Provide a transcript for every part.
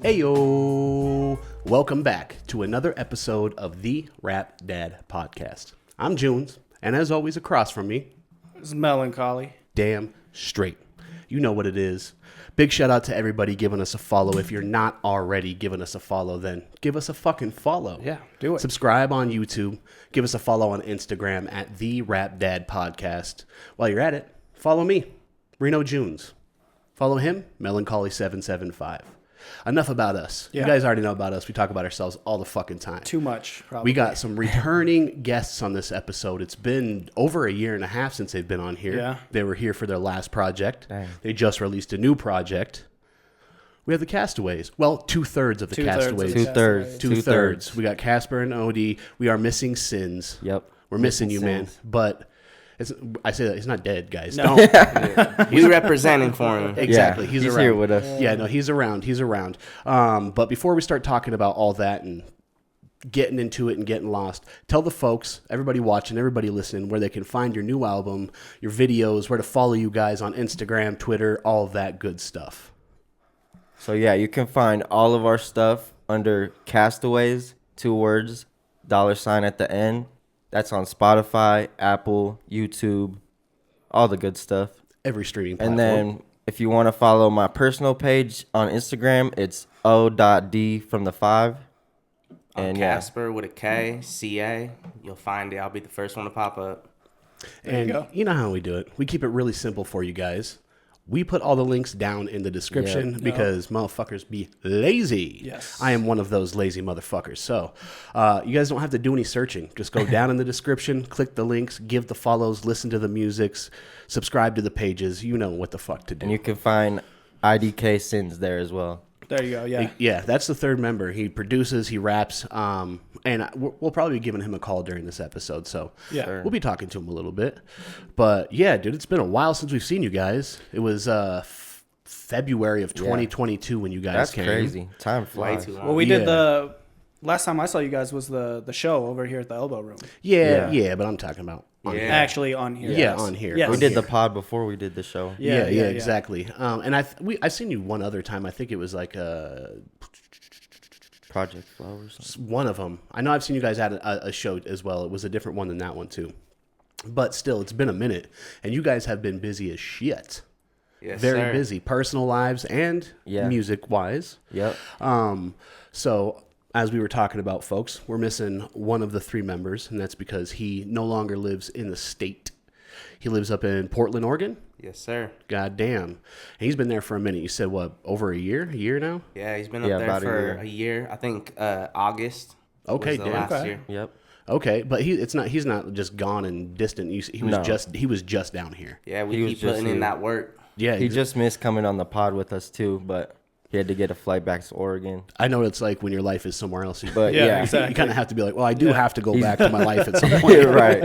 Heyo! Welcome back to another episode of the Rap Dad Podcast. I'm Junes, and as always, across from me, it's Melancholy. Damn straight. You know what it is. Big shout out to everybody giving us a follow. If you're not already giving us a follow, then give us a fucking follow. Yeah, do it. Subscribe on YouTube. Give us a follow on Instagram at the Rap Dad Podcast. While you're at it, follow me, Reno Junes. Follow him, Melancholy775. Enough about us. Yeah. You guys already know about us. We talk about ourselves all the fucking time. Too much, probably. We got some returning guests on this episode. It's been over a year and a half since they've been on here. Yeah. They were here for their last project. Dang. They just released a new project. We have the Castaways. Well, two-thirds of the Castaways. Two-thirds. We got Kasper and O.D. We are missing Sins. Yep. We're missing you, man. But I say that he's not dead, guys. No. Don't. We representing for him. Exactly. Yeah, he's around. here with us. Yeah, no, he's around. He's around. But before we start talking about all that and getting into it and getting lost, tell the folks, everybody watching, everybody listening, where they can find your new album, your videos, where to follow you guys on Instagram, Twitter, all of that good stuff. So yeah, you can find all of our stuff under Castaways, 2 words, $sign at the end. That's on Spotify, Apple, YouTube, all the good stuff. Every streaming platform. And then if you want to follow my personal page on Instagram, it's O.D from the 5. And Kasper with a K, C-A. You'll find it. I'll be the first one to pop up. And you know how we do it. We keep it really simple for you guys. We put all the links down in the description because motherfuckers be lazy. Yes. I am one of those lazy motherfuckers. So you guys don't have to do any searching. Just go down in the description, click the links, give the follows, listen to the musics, subscribe to the pages. You know what the fuck to do. And you can find IDK Sins there as well. There you go, yeah. Yeah, that's the third member. He produces, he raps, and we'll probably be giving him a call during this episode, so yeah. We'll be talking to him a little bit. But yeah, dude, it's been a while since we've seen you guys. It was February of 2022 when you guys came. That's crazy. Time flies. Way too long. Well, we did the last time I saw you guys was the show over here at the Elbow Room. Yeah, but I'm talking about actually on here. Yeah, on here. Yes. We did the pod before we did the show. Yeah, exactly. And I've seen you one other time. I think it was like Project Flow or something. one of them. I know I've seen you guys at a show as well. It was a different one than that one too. But still, it's been a minute, and you guys have been busy as shit. Yes, Very busy, personal lives and music wise. Yep. So as we were talking about, folks, we're missing one of the 3 members, and that's because he no longer lives in the state. He lives up in Portland, Oregon. Yes, sir. God damn. And he's been there for a minute. You said, what, over a year? A year now? Yeah, he's been up there for a year. I think August was the last year. Yep. Okay, but he's not just gone and distant. He was just down here. Yeah, we keep putting in that work. Yeah, He just missed coming on the pod with us too, but he had to get a flight back to Oregon. I know what it's like when your life is somewhere else. But yeah, exactly. You kind of have to be like, well, I do have to go back to my life at some point. right.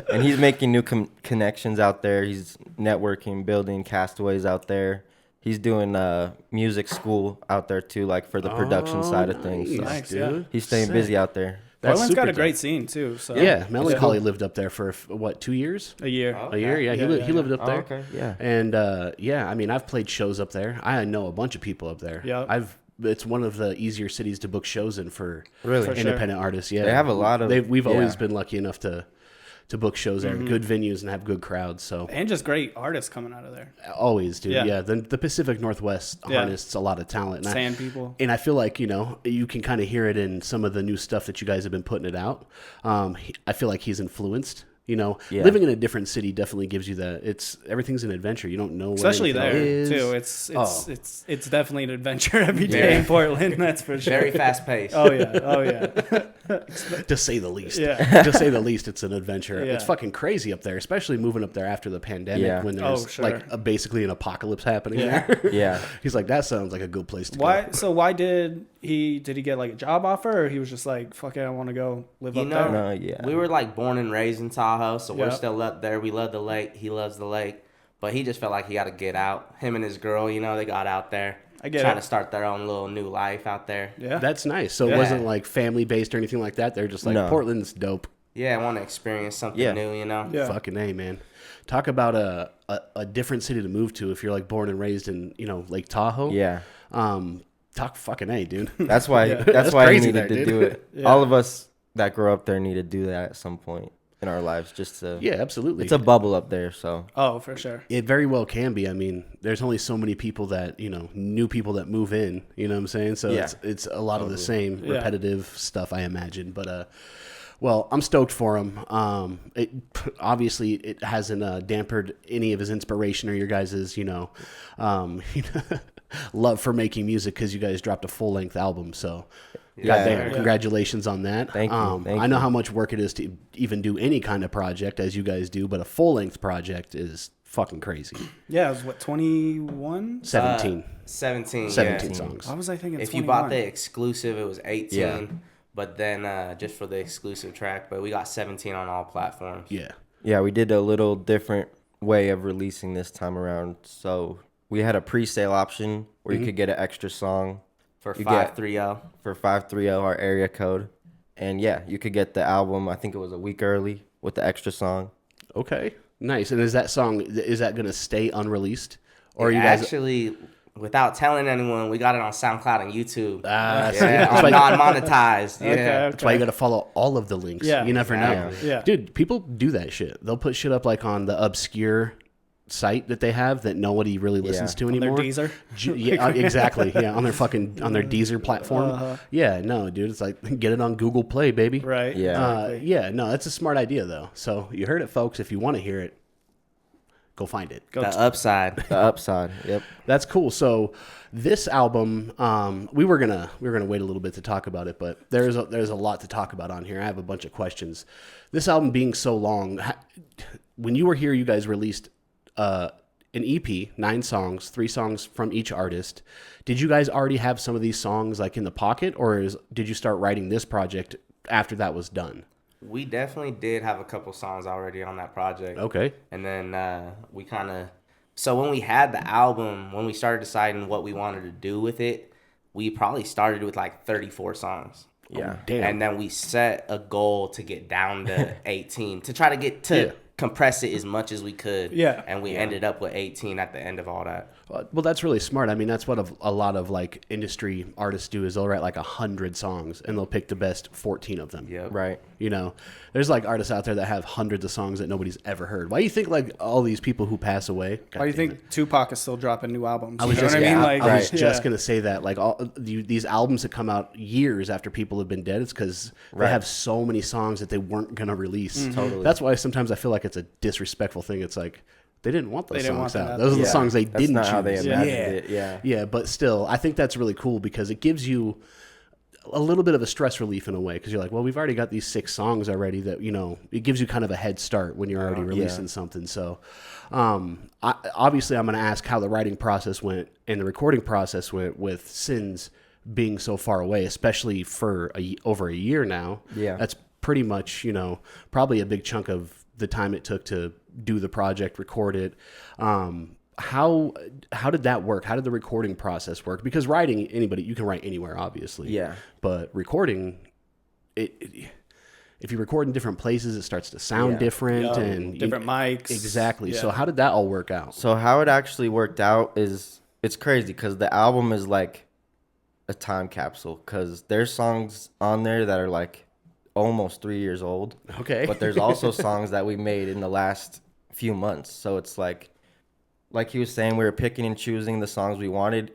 And he's making new connections out there. He's networking, building Castaways out there. He's doing music school out there too, like for the production side of things. So Nice, dude. he's staying busy out there. Portland's got a great scene too. So Yeah, Melancholy lived up there for, what, 2 years? a year. Oh. A year, yeah. He lived up there. okay, yeah. And, I mean, I've played shows up there. I know a bunch of people up there. Yeah. It's one of the easier cities to book shows in for Really? For independent artists. Yeah, They have a lot of- We've always yeah. been lucky enough to book shows there, good venues, and have good crowds. So And just great artists coming out of there. always, dude. Yeah. Yeah, the Pacific Northwest harnests a lot of talent. Sand people. And I feel like, you can kind of hear it in some of the new stuff that you guys have been putting it out. I feel like he's influenced. Living in a different city definitely gives you that. Everything's an adventure. You don't know where Especially there anything is. too. It's definitely an adventure every day in Portland. That's for sure. Very fast paced. Oh yeah. To say the least. Yeah. To say the least, it's an adventure. Yeah. It's fucking crazy up there, especially moving up there after the pandemic when there's sure. basically an apocalypse happening Yeah. there. Yeah. He's like, that sounds like a good place to Why? go. So why did he get like a job offer, or he was just like, fuck it, I want to go live up there? No, yeah. We were like born and raised in Tahoe, so we're Yep. still up there. We love the lake. He loves the lake. But he just felt like he got to get out. Him and his girl, they got out there. I get trying it. to start their own little new life out there. Yeah. That's nice. So it Yeah. wasn't like family based or anything like that. They're just like, No. Portland's dope. Yeah, I want to experience something Yeah. new, Yeah. Fucking A, man. Talk about a different city to move to if you're like born and raised in, Lake Tahoe. Yeah. Talk fucking A, dude. That's why. Yeah. That's why I crazy needed there, to dude. do it. Yeah. All of us that grow up there need to do that at some point in our lives, just to. Yeah, absolutely. It's a bubble up there, so. Oh, for sure. It very well can be. I mean, there's only so many people that, new people that move in, you know what I'm saying? So Yeah. it's a lot of the same Yeah. repetitive stuff, I imagine. But, well, I'm stoked for him. Obviously, it hasn't dampered any of his inspiration or your guys's, love for making music because you guys dropped a full-length album. So, goddamn, Yeah. congratulations on that. Thank you. Thank I know you. how much work it is to even do any kind of project as you guys do, but a full-length project is fucking crazy. Yeah, it was what, 21? 17. 17. 17 Yeah. songs. Why was I thinking If 21? you bought the exclusive, it was 18. Yeah. But then just for the exclusive track, but we got 17 on all platforms. Yeah. Yeah, we did a little different way of releasing this time around. So we had a pre-sale option where you could get an extra song For You 530. for 530, our area code. And yeah, you could get the album, I think it was a week early with the extra song. Okay. Nice. And is that going to stay unreleased? Or are It you guys actually, without telling anyone, we got it on SoundCloud and YouTube. that's On why- non-monetized. Yeah. Okay. That's why you got to follow all of the links. Yeah, You never know. exactly. Yeah. Dude, people do that shit. They'll put shit up like on the obscure site that they have that nobody really listens to On their anymore. Deezer? Yeah, exactly. Yeah, on their Deezer platform. Yeah, no, dude, it's like get it on Google Play, baby. Right. Yeah. Yeah, no, that's a smart idea though. So you heard it, folks. If you want to hear it, go find it. Go The upside. The upside. Yep. That's cool. So this album, we were gonna wait a little bit to talk about it, but there's a lot to talk about on here. I have a bunch of questions. This album being so long, when you were here, you guys released an EP, 9 songs, 3 songs from each artist. Did you guys already have some of these songs like in the pocket, or did you start writing this project after that was done? We definitely did have a couple songs already on that project. Okay. And then we kind of... So when we had the album, when we started deciding what we wanted to do with it, we probably started with like 34 songs. Yeah. Damn. And then we set a goal to get down to 18, to try to get to... Yeah. compress it as much as we could. Yeah. And we ended up with 18 at the end of all that. Well, that's really smart. I mean, that's what a lot of like industry artists do is they'll write like 100 songs and they'll pick the best 14 of them. Yep. Right. You know, there's like artists out there that have hundreds of songs that nobody's ever heard. Why do you think like all these people who pass away? Why do you think Tupac is still dropping new albums? I was You know just, what I mean? Like, I was just yeah. gonna say that like all these albums that come out years after people have been dead, it's because they Right. have so many songs that they weren't gonna release. Totally. That's why sometimes I feel like it's a disrespectful thing. It's like they didn't want those They didn't songs want out. that. Those are the Yeah. songs they That's didn't not choose. how they Yeah. imagined yeah. it. Yeah. Yeah, but still, I think that's really cool because it gives you a little bit of a stress relief in a way because you're like, well, we've already got these 6 songs already that, it gives you kind of a head start when you're already releasing something. So obviously I'm going to ask how the writing process went and the recording process went with Sins being so far away, especially for over a year now. Yeah. That's pretty much, probably a big chunk of the time it took to do the project, record it. How did that work? How did the recording process work? Because writing, you can write anywhere, obviously. Yeah. But recording, if you record in different places, it starts to sound Yeah. different Yeah, and different mics. Exactly. Yeah. So how did that all work out? So how it actually worked out is it's crazy because the album is like a time capsule because there's songs on there that are like almost 3 years old. Okay. But there's also songs that we made in the last few months. So it's like he was saying, we were picking and choosing the songs we wanted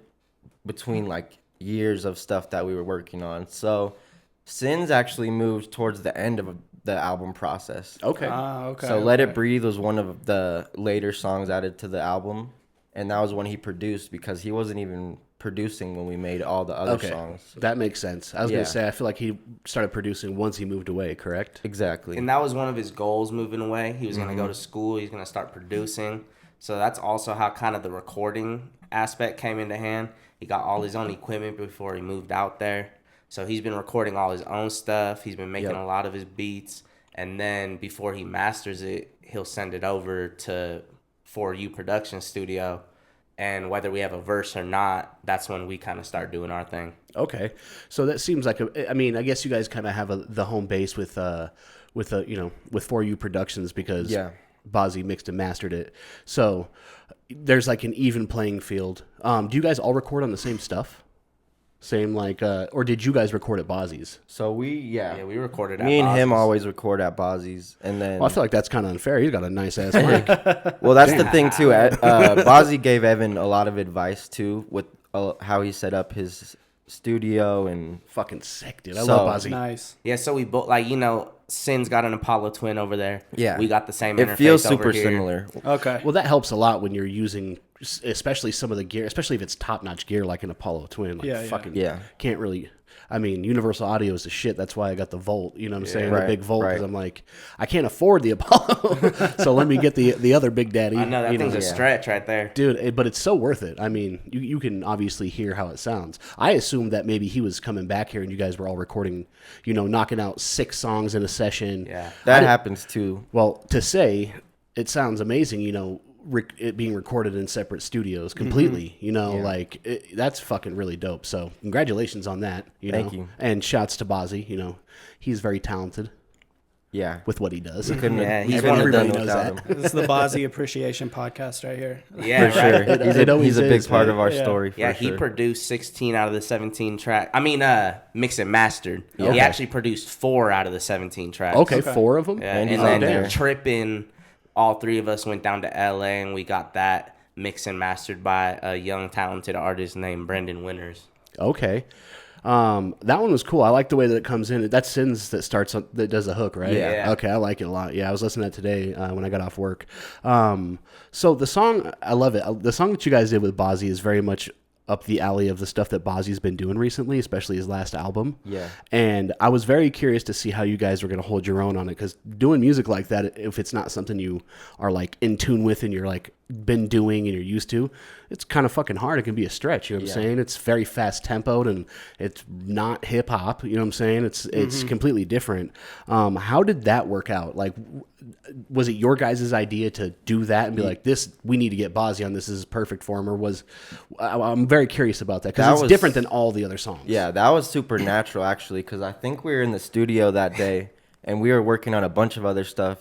between like years of stuff that we were working on. So Sins actually moved towards the end of the album process. Okay. Okay. So Let okay. It Breathe was one of the later songs added to the album. And that was when he produced because he wasn't even producing when we made all the other Okay. songs. That makes sense. I was Yeah. going to say, I feel like he started producing once he moved away, correct? Exactly. And that was one of his goals moving away. He was going to Mm-hmm. go to school. He's going to start producing. So that's also how kind of the recording aspect came into hand. He got all his own equipment before he moved out there. So he's been recording all his own stuff. He's been making Yep. a lot of his beats. And then before he masters it, he'll send it over to For You production studio. And whether we have a verse or not, that's when we kind of start doing our thing. Okay. So that seems like I guess you guys kind of have the home base with For You Productions because Yeah. Bozzy mixed and mastered it. So there's like an even playing field. Do you guys all record on the same stuff? Same like, or did you guys record at Bozzy's? So Yeah, we recorded. Me and him Bozzy's. always record at Bozzy's, and then. Well, I feel like that's kind of unfair. He's got a nice ass mic. Well, that's the thing too. Bozzy gave Evan a lot of advice too with how he set up his studio and. Fucking sick, dude. I So- love Bozzy. Nice. Yeah, so we both like Sin's got an Apollo twin over there. Yeah. we got the same. It interface feels over super here. similar. Okay. Well, that helps a lot when you're using, especially some of the gear, especially if it's top-notch gear like an Apollo Twin. Like Yeah, yeah. fucking Yeah. can't really. I mean, Universal Audio is the shit. That's why I got the Volt. You know what I'm saying? Right, The big Volt, because right. I'm like, I can't afford the Apollo, so let me get the other Big Daddy. I know that you thing's a Yeah. stretch right there. Dude, but it's so worth it. I mean, you can obviously hear how it sounds. I assumed that maybe he was coming back here and you guys were all recording, knocking out 6 songs in a session. Yeah. That happens too. Well, to say it sounds amazing, it being recorded in separate studios completely, that's fucking really dope. So congratulations on that. Thank you. And shouts to Bozzy. He's very talented Yeah. with what he does. Couldn't Yeah, have, he's couldn't have everybody done knows without that. him. This is the Bozzy Appreciation Podcast right here. Yeah, For right. sure. It always He's a big is, part man. of our Yeah. story. For Yeah, sure. he produced 16 out of the 17 tracks. I mean, mixed and mastered. Okay. He actually produced 4 out of the 17 tracks. Okay, Okay. 4 of them. Yeah, And and, he's then on there. tripping, all 3 of us went down to LA and we got that mixed and mastered by a young talented artist named Brendan Winters. Okay. That one was cool. I like the way that it comes in. That's Sins that does the hook, right? Yeah. Okay, I like it a lot. Yeah, I was listening to that today when I got off work. So the song, I love it. The song that you guys did with Bozzy is very much up the alley of the stuff that Bozzy's been doing recently, especially his last album. Yeah. And I was very curious to see how you guys were going to hold your own on it, because doing music like that, if it's not something you are like in tune with and you're like been doing and you're used to, it's kind of fucking hard. It can be a stretch. You know what I'm saying? It's very fast tempoed and it's not hip hop. You know what I'm saying? It's completely different. How did that work out? Like, was it your guys' idea to do that and be like, we need to get Bozzy on this. This is perfect for him, or I'm very curious about that, because it's different than all the other songs. Yeah, that was super natural actually, because I think we were in the studio that day and we were working on a bunch of other stuff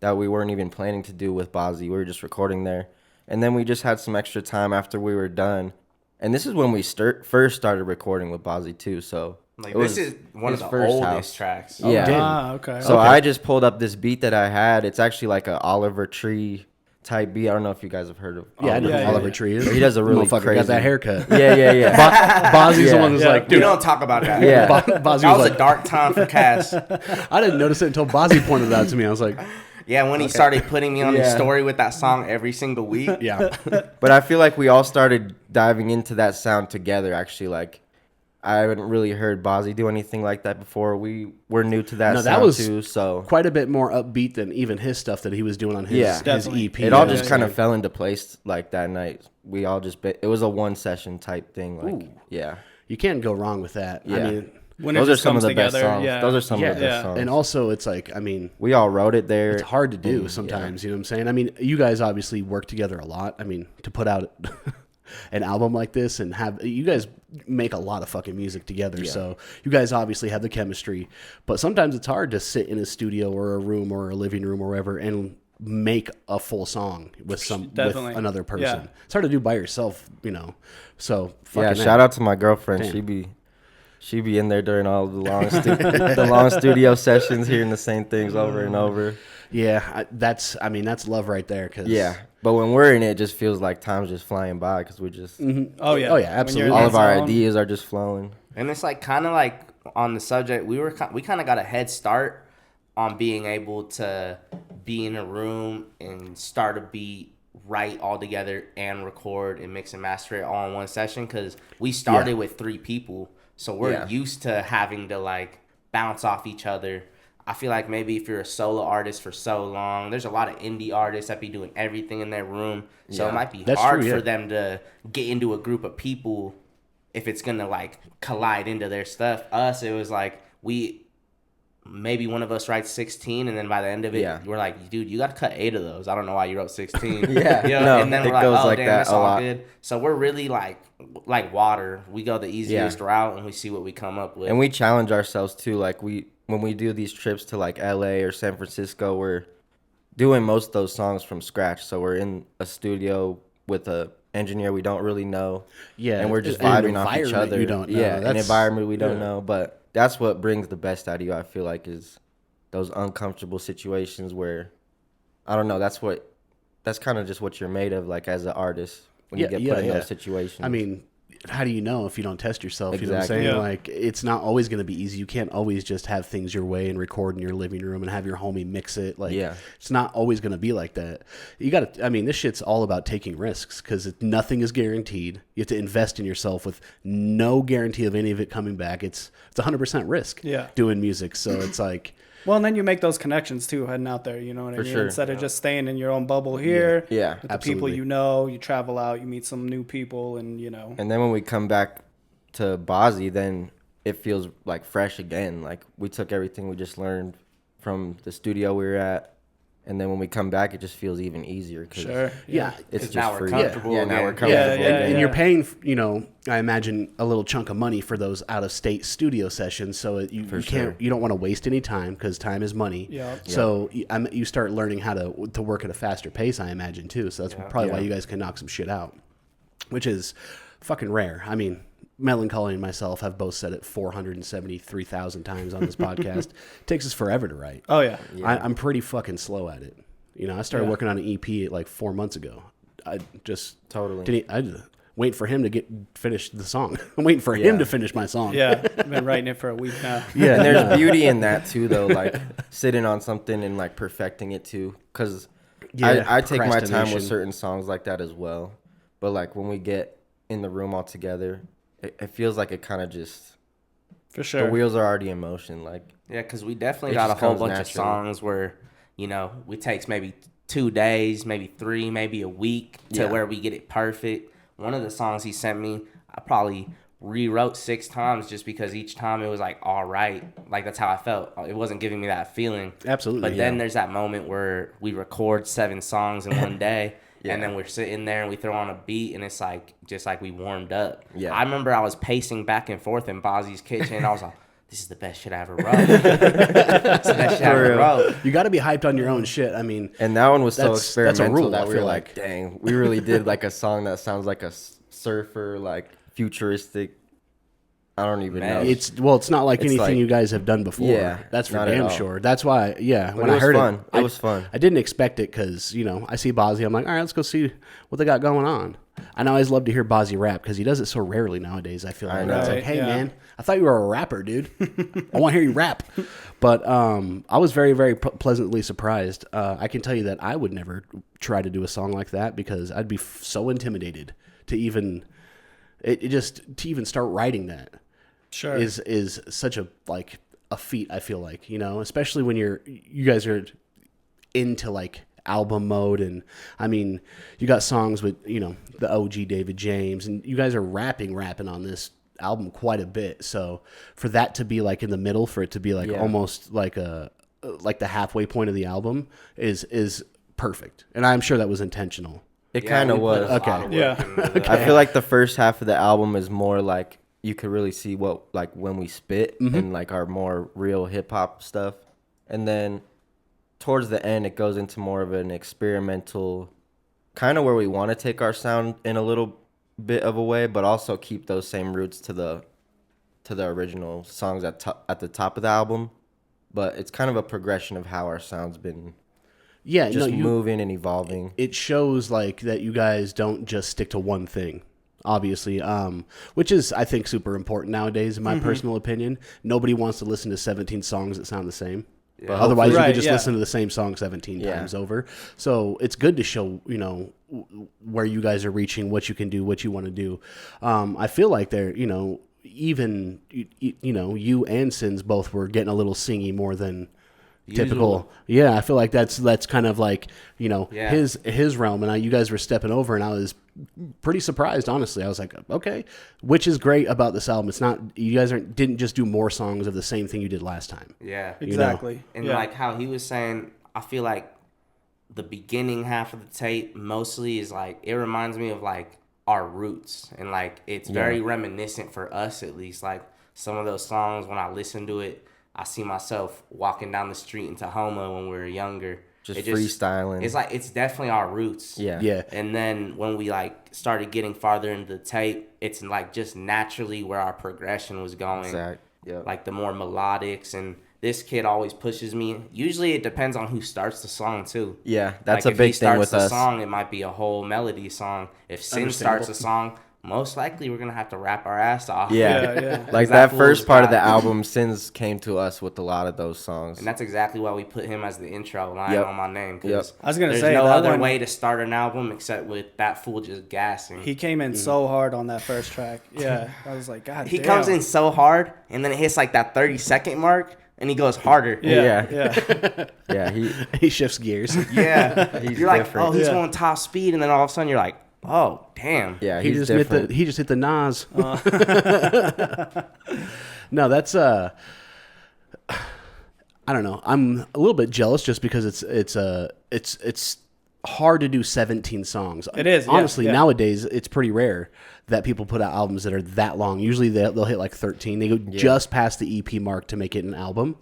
that we weren't even planning to do with Bozzy. We were just recording there. And then we just had some extra time after we were done. And this is when we first started recording with Bozzy too. So Like, it was this is one of his the first oldest house. tracks. Yeah. damn. Ah, okay. So I just pulled up this beat that I had. It's actually like a Oliver Tree type beat. I don't know if you guys have heard of Yeah, I know Yeah, who Oliver yeah. Tree is. He does a really Motherfucker crazy. got that haircut. Yeah. Bozzy's the Yeah. one who's Yeah. like, We dude, don't talk about that. Yeah. Bozzy That was was like, a dark time for Cass. I didn't notice it until Bozzy pointed it out to me. I was like, Yeah, when he started putting me on his Yeah. story with that song every single week. yeah. But I feel like we all started diving into that sound together, actually. Like, I haven't really heard Bozzy do anything like that before. We were new to that No, sound that was too, so quite a bit more upbeat than even his stuff that he was doing on his, Yeah. his Definitely. EP. it all Yeah, just yeah, kind yeah. of fell into place like that night. We all just, it was a one session type thing. Like, yeah. You can't go wrong with that. I Yeah. mean, When it Those are just some of comes the best together, songs. yeah. Those are some of the Yeah. best songs. and also it's like, I mean, We all wrote it there. it's hard to do sometimes. You know what I'm saying? I mean, you guys obviously work together a lot. I mean, to put out an album like this and you guys make a lot of fucking music together. So you guys obviously have the chemistry, but sometimes it's hard to sit in a studio or a room or a living room or wherever and make a full song with Definitely. another person. Yeah. It's hard to do by yourself, So Yeah, fucking shout out to my girlfriend. Damn. She be in there during all the long studio sessions, hearing the same things over and over. Yeah, that's love right there. Cause Yeah, but when we're in it, it just feels like time's just flying by because we just Oh yeah. Oh, yeah, When you're absolutely. in all that of our zone. ideas are just flowing. And it's like kind of like on the subject, we kind of got a head start on being able to be in a room and start a beat, write all together, and record and mix and master it all in one session, because we started with 3 people, so we're Yeah. used to having to like bounce off each other. I feel like maybe if you're a solo artist for so long, there's a lot of indie artists that be doing everything in their room, so it might be That's hard true, yeah. for them to get into a group of people if it's gonna like collide into their stuff. Us, it was like maybe one of us writes 16, and then by the end of it, Yeah. we're like, dude, you got to cut 8 of those. I don't know why you wrote 16. Yeah. You know? No, And then it we're like, goes oh, like damn, that that's a all lot. good. So we're really like water. We go the easiest route, and we see what we come up with. And we challenge ourselves too. Like when we do these trips to like LA or San Francisco, we're doing most of those songs from scratch. So we're in a studio with a engineer we don't really know. Yeah, And we're just an vibing off each environment other. you don't know. Yeah, an That's- environment we don't yeah. know. But that's what brings the best out of you, I feel like, is those uncomfortable situations where, I don't know, that's kind of just what you're made of, like, as an artist, when you get put in those situations. I mean, how do you know if you don't test yourself? You know what I'm Exactly. saying? Yeah. Like, it's not always going to be easy. You can't always just have things your way and record in your living room and have your homie mix it. Like, Yeah. it's not always going to be like that. You got to, I mean, this shit's all about taking risks because nothing is guaranteed. You have to invest in yourself with no guarantee of any of it coming back. It's 100% risk doing music. So it's like, Well, and then you make those connections too, heading out there. You know what I For mean? sure. Instead of just staying in your own bubble here. Yeah, With the absolutely. people you know, you travel out, you meet some new people, and you know. And then when we come back to Bozzy, then it feels like fresh again. Like, we took everything we just learned from the studio we were at, and then when we come back, it just feels even easier. Cause Sure. yeah, it's 'Cause just now we're free. comfortable Yeah, now again. we're comfortable Yeah, again. and you're paying, you know, I imagine a little chunk of money for those out of state studio sessions. So you For can't, sure. you don't want to waste any time because time is money. Yeah. So you start learning how to work at a faster pace, I imagine too. So that's probably why you guys can knock some shit out, which is fucking rare. I mean, Melancholy and myself have both said it 473,000 times on this podcast. It takes us forever to write. Oh yeah. I'm pretty fucking slow at it. You know, I started Yeah. working on an EP like 4 months ago. I just Totally. I just wait for him to finish the song. I'm waiting for him Yeah. to finish my song. Yeah. I've been writing it for a week now. Yeah, And there's beauty in that too, though, like sitting on something and like perfecting it too. Because Yeah, I take my time procrastination. with certain songs like that as well. But like when we get in the room all together, it feels like it kind of just, For sure. the wheels are already in motion. Like, Yeah, because we definitely It got a just whole comes bunch of naturally. songs where, you know, we takes maybe 2 days, maybe 3, maybe a week to Yeah. where we get it perfect. One of the songs he sent me, I probably rewrote 6 times just because each time it was like, all right. Like, that's how I felt. It wasn't giving me that feeling. Absolutely. But then there's that moment where we record 7 songs in one day. Yeah. And then we're sitting there and we throw on a beat and it's like, just like we warmed up. Yeah. I remember I was pacing back and forth in Bozzy's kitchen and I was like, this is the best shit I ever wrote. This is the best shit I ever real. wrote. you got to be hyped on your own shit. I mean, and that one was so That's a experimental rule, I that we were feel like, like. dang, we really did like a song that sounds like a surfer, like futuristic. I don't even know. it's not like It's anything like- you guys have done before. Yeah, that's for not at damn all. sure. That's why, yeah. But When it I was heard fun. it, It was fun. I didn't expect it because you know I see Bozzy. I'm like, all right, let's go see what they got going on. I know I always love to hear Bozzy rap because he does it so rarely nowadays. I feel like know. it's like, Right, hey yeah. man, I thought you were a rapper, dude. I want to hear you rap. But I was very, very pleasantly surprised. I can tell you that I would never try to do a song like that because I'd be so intimidated to even to even start writing that Sure. is such a like a feat. I feel like, you know, especially when you guys are into like album mode, and I mean, you got songs with, you know, the OG David James, and you guys are rapping on this album quite a bit. So for that to be like in the middle, for it to be like Yeah. almost like like the halfway point of the album is perfect, and I'm sure that was intentional. It Yeah, kind of we put was. a lot Okay. of Yeah. work into I feel like the first half of the album is more like you could really see what, like, when we spit and like our more real hip hop stuff, and then towards the end it goes into more of an experimental kind of where we want to take our sound in a little bit of a way, but also keep those same roots to the original songs at the top of the album. But it's kind of a progression of how our sound's been Yeah, just no, moving and evolving. it shows like that you guys don't just stick to one thing, obviously, which is, I think, super important nowadays in my personal opinion. Nobody wants to listen to 17 songs that sound the same. But Otherwise, you Right, could just yeah. listen to the same song 17 Yeah. times over. So it's good to show, you know, where you guys are reaching, what you can do, what you want to do. I feel like they're, you know, even, you know, you and Sins both were getting a little singy more than typical. Yeah, I feel like that's kind of like, you know, Yeah. his realm, and you guys were stepping over, and I was pretty surprised, honestly. I was like, okay, which is great about this album. It's not, you guys didn't just do more songs of the same thing you did last time. Yeah. Exactly. And Yeah. like how he was saying, I feel like the beginning half of the tape mostly is like, it reminds me of like our roots. And like, it's very reminiscent for us, at least. Like some of those songs, when I listen to it, I see myself walking down the street in Tahoma when we were younger. Just freestyling. It's definitely our roots. Yeah. And then when we like started getting farther into the tape, it's like just naturally where our progression was going. Exactly. Yep. Like the more melodics, and this kid always pushes me. Usually it depends on who starts the song too. Yeah, that's like a big thing with If he starts the us. song, it might be a whole melody song. If Sin starts a song, most likely we're gonna have to rap our ass off. Yeah. Like that first part of the album, Sins came to us with a lot of those songs. And that's exactly why we put him as the intro line on my name. Because I was gonna there's say no that other one, way to start an album except with that fool just gassing. he came in so hard on that first track. Yeah, I was like, God, He damn. comes in so hard, and then it hits like that 30-second mark, and he goes harder. Yeah. Yeah, He shifts gears. Yeah. He's You're like, different. oh, he's Yeah. going top speed, and then all of a sudden you're like, oh, damn. yeah, He he's just different. hit the Nas. No, that's I don't know. I'm a little bit jealous just because it's hard to do 17 songs. It is, yeah, honestly yeah. nowadays it's pretty rare that people put out albums that are that long. Usually they'll hit like 13. They go just past the EP mark to make it an album,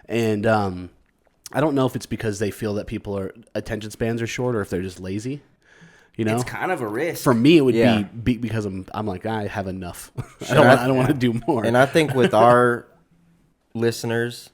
and I don't know if it's because they feel that attention spans are short or if they're just lazy. You know, It's kind of a risk. for me, it would Yeah. be because I'm like, I have enough. Sure. I don't want to do more. And I think with our listeners,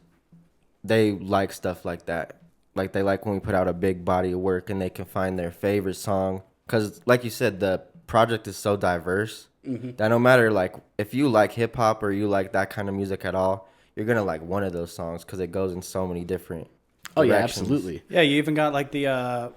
they like stuff like that. Like they like when we put out a big body of work and they can find their favorite song. Because like you said, the project is so diverse that no matter like if you like hip hop or you like that kind of music at all, you're gonna like one of those songs because it goes in so many different. Oh yeah, directions. absolutely. Yeah, you even got like the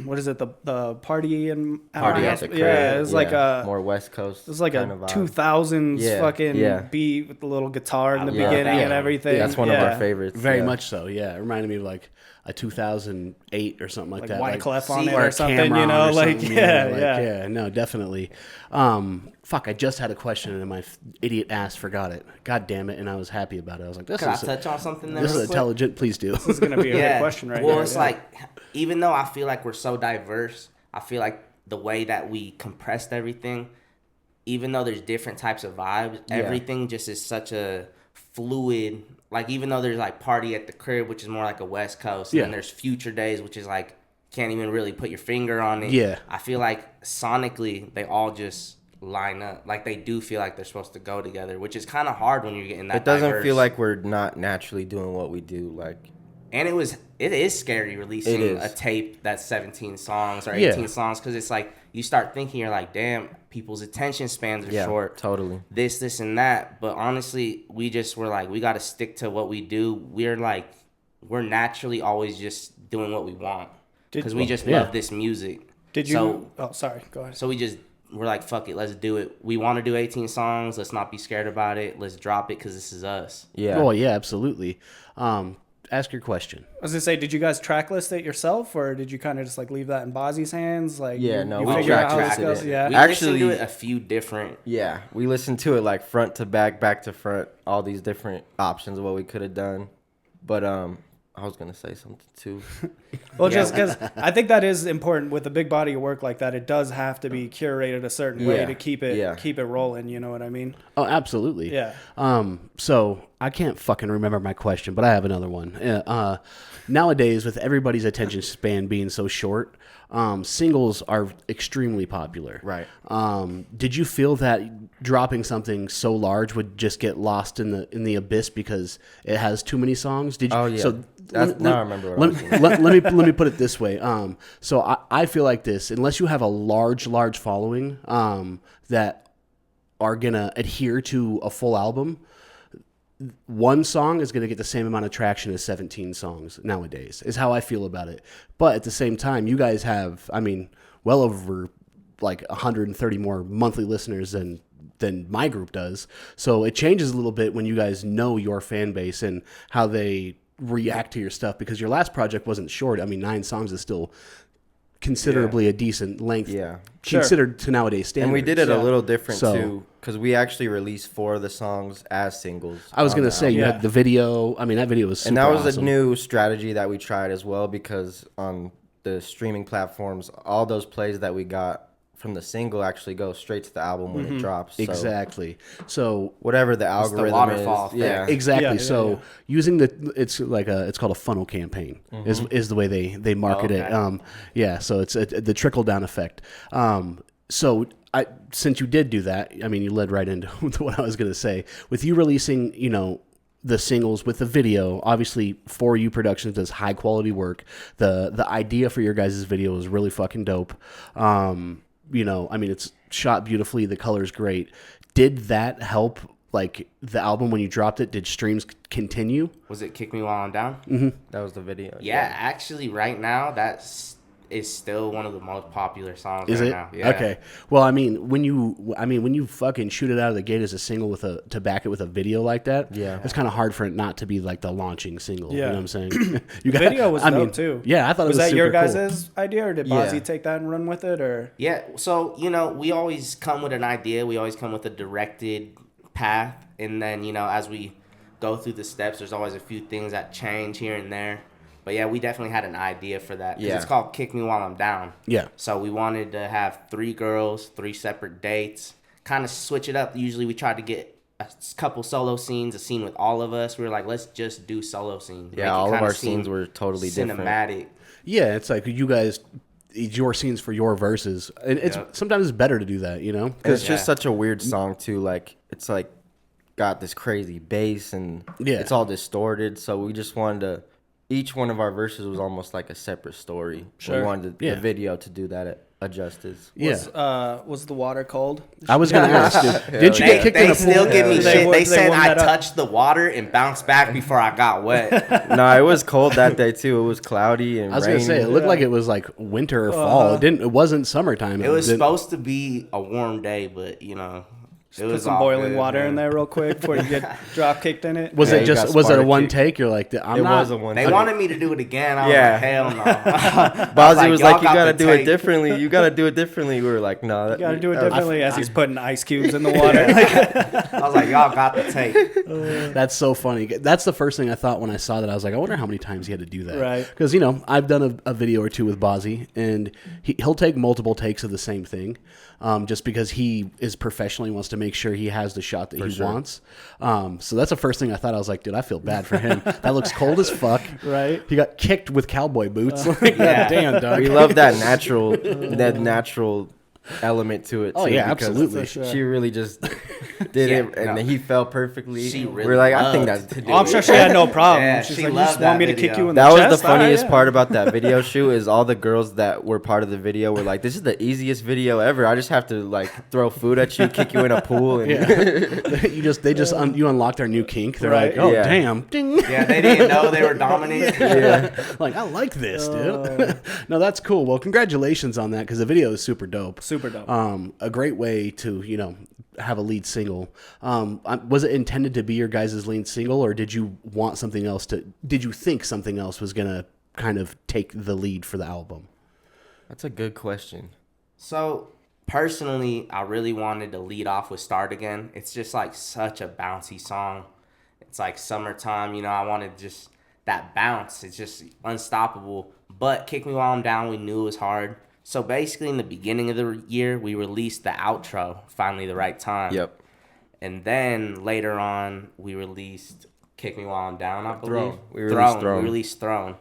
what is it? The party and Party at the crib. Yeah, it's like a more West Coast. it's like kind a of vibe. 2000s Yeah, fucking yeah. beat with the little guitar in the Yeah, beginning yeah. and everything. That's one of our favorites. Very yeah. much so. Yeah, it reminded me of like a 2008 or something like Like that. Wyclef on See, it or or something, Cameron you know, or like something, yeah, you know, yeah. No, definitely. Fuck, I just had a question and my idiot ass forgot it. God damn it, and I was happy about it. I was like, Can I touch on something there? this is real quick? intelligent. Please do. This is gonna be a good question right well, here. it's yeah. like, even though I feel like we're so diverse, I feel like the way that we compressed everything, even though there's different types of vibes, everything just is such a fluid. Like, even though there's like Party at the Crib, which is more like a West Coast, and then there's Future Days, which is like can't even really put your finger on it. Yeah. I feel like sonically they all just line up. Like, they do feel like they're supposed to go together, which is kind of hard when you're getting that. It doesn't diverse. feel like we're not naturally doing what we do. Like. And it is scary releasing a tape that's 17 songs or 18 songs, because it's like you start thinking, you're like, damn, people's attention spans are short. Totally. This, and that. But honestly, we just were like, we got to stick to what we do. We're naturally always just doing what we want because we just love this music. Did you? Oh, sorry. Go ahead. So we're like, fuck it, let's do it. We want to do 18 songs. Let's not be scared about it. Let's drop it because this is us. Yeah. Oh yeah, absolutely. Ask your question. I was gonna say, did you guys track list it yourself, or did you kind of just like leave that in Bozzy's hands? Like, Yeah, you, no, you we figure out how track this goes. listed it. Yeah, We Actually- listened to it a few different. Yeah, we listened to it like front to back to front, all these different options of what we could have done. But I was gonna say something too. well, just because I think that is important with a big body of work like that. It does have to be curated a certain way Yeah, to keep it yeah. rolling. You know what I mean? Oh, absolutely. Yeah. So I can't fucking remember my question, but I have another one. Nowadays, with everybody's attention span being so short, singles are extremely popular. Right. Did you feel that dropping something so large would just get lost in the abyss because it has too many songs? Did you? Oh, yeah. So Now I remember what I was saying. let me put it this way. So I feel like this: unless you have a large following that are gonna adhere to a full album, one song is going to get the same amount of traction as 17 songs nowadays, is how I feel about it. But at the same time, you guys have, I mean, well over like 130 more monthly listeners than my group does. So it changes a little bit when you guys know your fan base and how they react to your stuff, because your last project wasn't short. I mean, 9 songs is still considerably a decent length, considered to nowadays standards. And we did it a little different So- too, because we actually released 4 of the songs as singles. I was on going to the say, album. you had the video. I mean, that video was super And that was awesome. a new strategy that we tried as well, because on the streaming platforms, all those plays that we got from the single actually go straight to the album when it drops. So Exactly. So whatever the the algorithm waterfall is. effect. Yeah. exactly. Yeah, yeah, So yeah. using it's called a funnel campaign is the way they market it. okay. Yeah. So it's the trickle down effect. So since you did do that, I mean, you led right into what I was going to say with you releasing, the singles with the video. Obviously, For You Productions does high quality work. The idea for your guys' video is really fucking dope. I mean, it's shot beautifully. The color's great. Did that help, like, the album when you dropped it? Did streams continue? Was it Kick Me While I'm Down? That was the video. Yeah, actually, right now is still one of the most popular songs Is right it? now. Yeah. Okay. Well, I mean, when you fucking shoot it out of the gate as a single to back it with a video like that, Yeah. it's kind of hard for it not to be like the launching single. You Yeah. know what I'm saying? The video was dope too. Yeah, I thought was it was that your super cool. guys' idea, or did Yeah. Bozzy take that and run with it, or? Yeah, so, we always come with an idea. We always come with a directed path. And then, as we go through the steps, there's always a few things that change here and there. But, yeah, we definitely had an idea for that. 'Cause Yeah. it's called Kick Me While I'm Down. Yeah. So we wanted to have 3 girls, 3 separate dates, kind of switch it up. Usually we tried to get a couple solo scenes, a scene with all of us. We were like, let's just do solo scenes. Yeah, Make it all of kinda our seem scenes were totally different. cinematic. Yeah, it's like you guys, it's your scenes for your verses, and it's Yep. sometimes it's better to do that. And it's just Yeah. such a weird song too. Like it's like got this crazy bass and Yeah. it's all distorted. So we just wanted to. Each one of our verses was almost like a separate story. Sure. We wanted Yeah. the video to do that justice. Yeah. Was the water cold? I was gonna ask, dude, did you get kicked in They a pool? still give me They shit. wa- They they said warmed I that up. touched the water and bounced back before I got wet. No, it was cold that day too. It was cloudy and I was gonna rainy. say it looked like it was like winter or fall. It wasn't summertime. It was didn't- supposed to be a warm day, but it was Put some all boiling good, water man. in there real quick before you get drop kicked in it. Was Yeah, it you just got was it a Sparta one kick. take? You're like, I'm It not. was a one. They wanted me to do it again. I was Yeah. like, hell no. Bozzy was "Y'all like, "You got gotta the do it tape." differently. You gotta do it differently." We were like, "No, You gotta do it that was- differently as he's putting ice cubes in the water. I was like, y'all got the tape. That's so funny. That's the first thing I thought when I saw that. I was like, I wonder how many times he had to do that. Right. Because, I've done a video or two with Bozzy, and he'll take multiple takes of the same thing just because he is professional. He wants to make sure he has the shot that he wants. So that's the first thing I thought. I was like, dude, I feel bad for him. That looks cold as fuck. Right. He got kicked with cowboy boots. Like, Yeah. damn, dog. We love that natural element to it. Oh, too, yeah, because absolutely. For sure. She really just did Yeah, it, and no. he fell perfectly. She really We're like, I think loved that's to do Oh, I'm sure she had no problem. Yeah, She's she like, you loved just want that me to kick video. you in the that was chest? the funniest All right, part about that video shoot is all the girls that were part of the video were like, this is the easiest video ever. I just have to like throw food at you, kick you in a pool, and You unlocked our new kink. They're Right. like, oh, Yeah. damn. Ding. Yeah, they didn't know they were dominant. Like, I like this, dude. No, that's cool. Well, congratulations on that because the video is super dope. Super dope. A great way to, have a lead single. Was it intended to be your guys' lead single, or did you want something else did you think something else was going to kind of take the lead for the album? that's a good question. So, personally, I really wanted to lead off with Start Again. It's just like such a bouncy song. It's like summertime, I wanted just that bounce. It's just unstoppable. But Kick Me While I'm Down, we knew it was hard. So basically in the beginning of the year, we released the outro, Finally the Right Time. Yep. And then later on, we released Kick Me While I'm Down, I believe. Throne. We released Throne. We released Throne.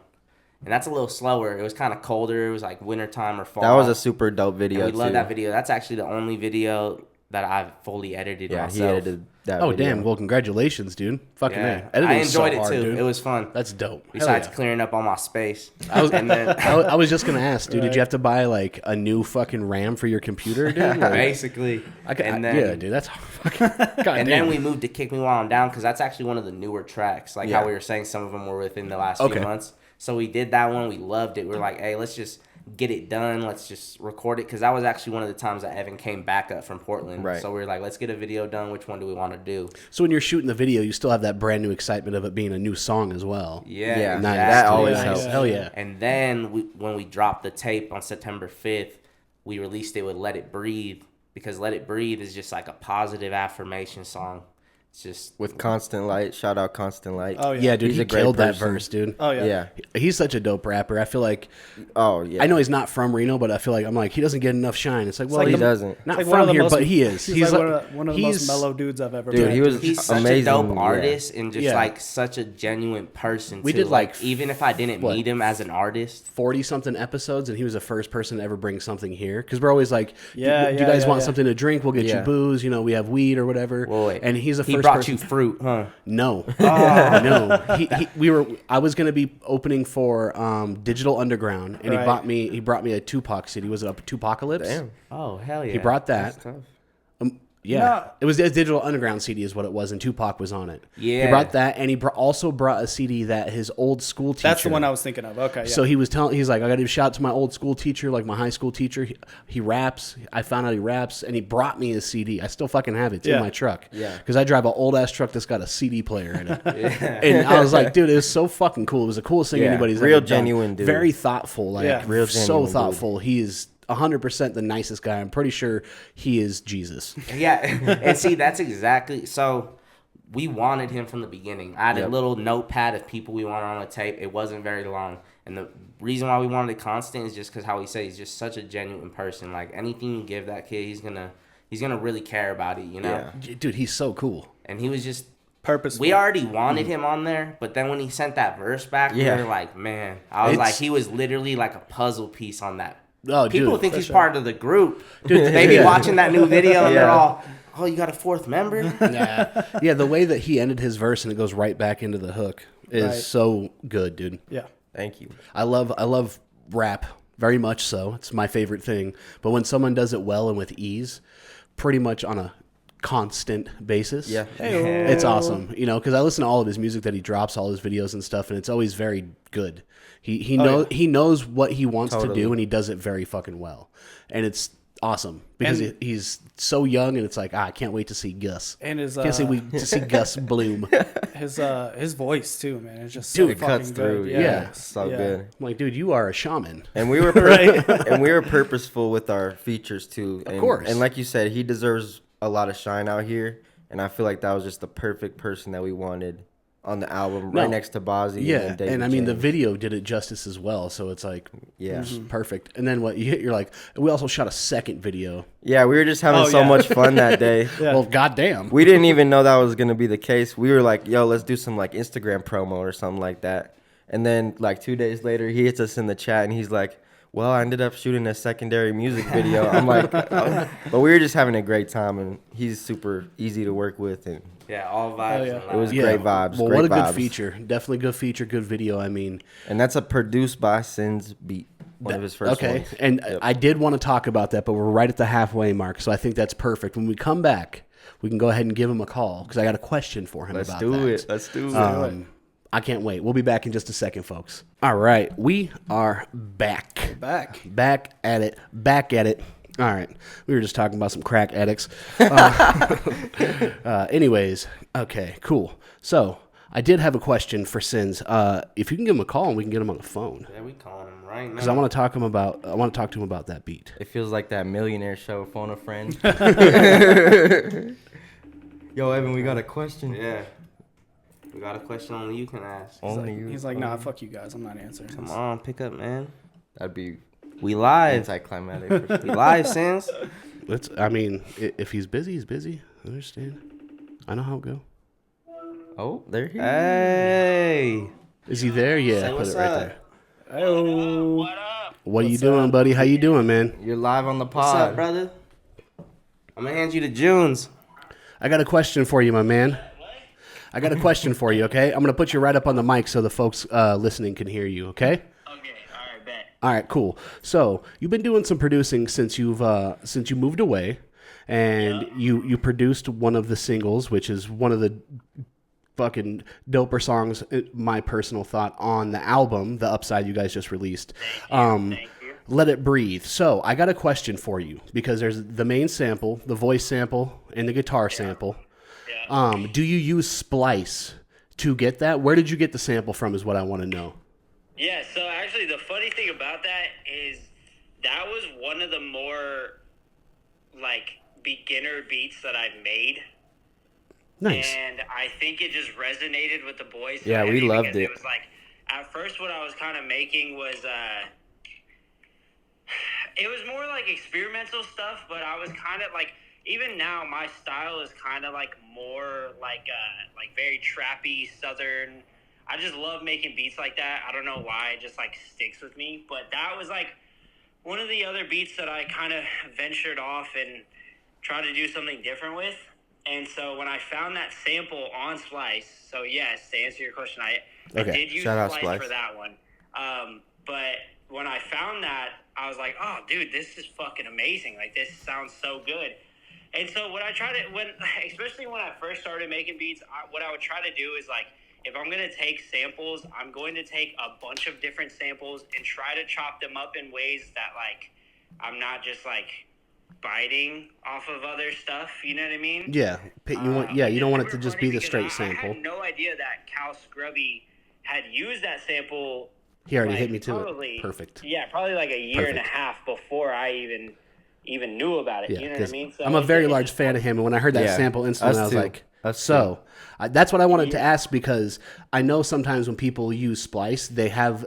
And that's a little slower. It was kind of colder. It was like wintertime or fall. That was a super dope video. And we love too. that video. That's actually the only video that I've fully edited Yeah, myself. he edited that. Oh, video. damn. Well, congratulations, dude. Fucking Yeah. A. I Editing's so enjoyed it hard, too. dude. It was fun. That's dope. Hell Besides yeah. clearing up all my space. I was, And then I was just gonna ask, dude. Did you have to buy like a new fucking RAM for your computer, dude? Like, basically. And then, yeah, dude. That's fucking. God and damn. then we moved to Kick Me While I'm Down because that's actually one of the newer tracks. Like Yeah. how we were saying, some of them were within the last Okay. few months. So we did that one. We loved it. We were like, hey, let's just get it done. Let's just record it. Because that was actually one of the times that Evan came back up from Portland. Right. So we were like, let's get a video done. Which one do we want to do? So when you're shooting the video, you still have that brand new excitement of it being a new song as well. Yeah, Yeah, exactly. that always Nice. helps. Hell yeah. And then when we dropped the tape on September 5th, we released it with Let It Breathe, because Let It Breathe is just like a positive affirmation song. It's just With Constant Light. Shout out Constant Light. Oh yeah. Yeah, dude, He's he a great killed that person. verse, dude. Oh yeah. Yeah. He's such a dope rapper. I feel like Oh, yeah. I know he's not from Reno, but I feel like I'm like he doesn't get enough shine. It's like, well, like he he's doesn't. not It's like one of from the here, most- but he is. He's like one of the most mellow dudes I've ever Dude, met. he was he's such amazing. a dope yeah. artist and just Yeah. like such a genuine person. We too. did, like, even if I didn't what? meet him as an artist. 40 something episodes, and he was the first person to ever bring something here. Because we're always like, Yeah, do you yeah, guys yeah, want yeah. something to drink? We'll get you Yeah. booze. You know, we have weed or whatever. Well, wait, and he's the he first brought person. you fruit, huh? No, no. I was gonna be opening for Digital Underground, and Right. he brought me a Tupac CD. Was it a Tupacalypse? Damn. Oh hell yeah! He brought that. That's tough. Yeah, No. it was a Digital Underground CD is what it was, and Tupac was on it. Yeah. he brought that, and he also brought a CD that his old school teacher. That's the one I was thinking of. Okay. Yeah. So he's like, I got to shout out to my old school teacher, like my high school teacher. He raps. I found out he raps, and he brought me his CD. I still fucking have it. It's in Yeah. my truck. Yeah. Because I drive an old ass truck that's got a CD player in it. And I was like, dude, it was so fucking cool. It was the coolest thing Yeah. anybody's Real ever done. genuine dude. Very thoughtful. Like, Yeah. Real so genuine dude. thoughtful. He is 100% the nicest guy. I'm pretty sure he is Jesus. Yeah, and see, that's exactly so. We wanted him from the beginning. I had a little notepad of people we wanted on the tape. It wasn't very long, and the reason why we wanted it constant is just because how he said he's just such a genuine person. Like anything you give that kid, he's gonna really care about it, you know. Yeah. Dude, he's so cool. And he was just. purposeful. We already wanted him on there, but then when he sent that verse back, we Yeah. were like, man, I was It's- like, he was literally like a puzzle piece on that. Oh, People dude. think he's part of the group. Dude, They be yeah. watching that new video and they're Yeah. all, oh, you got a fourth member? Yeah, the way that he ended his verse and it goes right back into the hook is Right. so good, dude. Yeah. Thank you. I love rap very much so. It's my favorite thing. But when someone does it well and with ease, pretty much on a constant basis, Yeah. it's awesome. You know, because I listen to all of his music that he drops, all his videos and stuff, and it's always very good. He knows what he wants to Totally. do, and he does it very fucking well, and it's awesome because And- he's so young, and it's like I can't wait to see Gus. And his Can't wait to see Gus bloom. his voice too, man. It's just so Dude, It fucking cuts good. through. Yeah. Yeah. So Yeah. good. I'm like, dude, you are a shaman. And we were and we were purposeful with our features too. And, course. And like you said, he deserves a lot of shine out here. And I feel like that was just the perfect person that we wanted on the album, No. right next to Bozzy. Yeah, David and I mean the James. video did it justice as well. So it's like, Yeah. it's perfect. And then what you hit, you're like, we also shot a second video. Yeah, we were just having Oh, so yeah. much fun that day. Yeah. Well, goddamn. We didn't even know that was gonna be the case. We were like, "Yo, let's do some like Instagram promo or something like that." And then like 2 days later, he hits us in the chat and he's like, "Well, I ended up shooting a secondary music video." I'm like, oh. But we were just having a great time, and he's super easy to work with, and Yeah, all vibes. Oh, yeah. and it was Yeah. great vibes. Well, great what a vibes. good feature. Definitely good feature, good video. I mean, And that's a produced by Sin's beat, one of his first okay. ones. And Yep. I did want to talk about that, but we're right at the halfway mark. So I think that's perfect. When we come back, we can go ahead and give him a call because I got a question for him Let's about do that. it. Let's do it. I can't wait. We'll be back in just a second, folks. All right. We are back. Back at it. All right. We were just talking about some crack addicts. Anyways, okay, cool. So I did have a question for Sins. If you can give him a call and we can get him on the phone, Yeah, we calling him right now. because I want to talk to him about that beat. It feels like that millionaire show, Phone a Friend. Yo, Evan, we got a question. Yeah. We got a question only you can ask. Only you. He's like, nah, fuck you guys. I'm not answering. Come this." on, pick up, man. That'd be We live. anticlimactic. For sure. We live, Sins. I mean, if he's busy, he's busy. I understand. I know how it go. Oh, there he is. Hey. Is he there? Yeah, Say put what's it right up. there. Oh, What are you doing, buddy? How you doing, man? You're live on the What's pod. up, brother? I'm gonna hand you to Junes. I got a question for you, my man. I got a question for you, okay? I'm going to put you right up on the mic so the folks listening can hear you, okay? Okay, all right, bet. All right, cool. So you've been doing some producing since you moved away, and you produced one of the singles, which is one of the fucking doper songs, my personal thought, on the album, The Upside, you guys just released. Thank you. Let It Breathe. So I got a question for you because there's the main sample, the voice sample, and the guitar sample. Yeah. Do you use Splice to get that? Where did you get the sample from is what I want to know. Yeah, so actually the funny thing about that is that was one of the more like beginner beats that I've made. Nice. And I think it just resonated with the boys. Yeah, we heavy loved because it. It was like, at first what I was kind of making was, it was more like experimental stuff, but I was kind of like, even now my style is kind of like more like very trappy southern. I just love making beats like that. I don't know why, it just like sticks with me. But that was like one of the other beats that I kind of ventured off and tried to do something different with. And so when I found that sample on Splice, so yes, to answer your question, I Okay. did use Shout out Splice Splice. for that one. But when I found that, I was like, oh, dude, this is fucking amazing. Like, this sounds so good. And so what I try to, especially when I first started making beats, what I would try to do is like, if I'm going to take samples, I'm going to take a bunch of different samples and try to chop them up in ways that like, I'm not just like biting off of other stuff. You know what I mean? Yeah. You don't want it to just be the Because straight sample. I had no idea that Cal Scrubby had used that sample. He already like, hit me to probably, it. Perfect. Yeah, probably like a year and a Perfect. half before I even knew about it. Yeah, You know what I 'cause mean? So I'm a very it's large just fan of him, and when I heard that Yeah, sample instantly, us I was too. like, Us so. That's what I wanted to ask, because I know sometimes when people use Splice, they have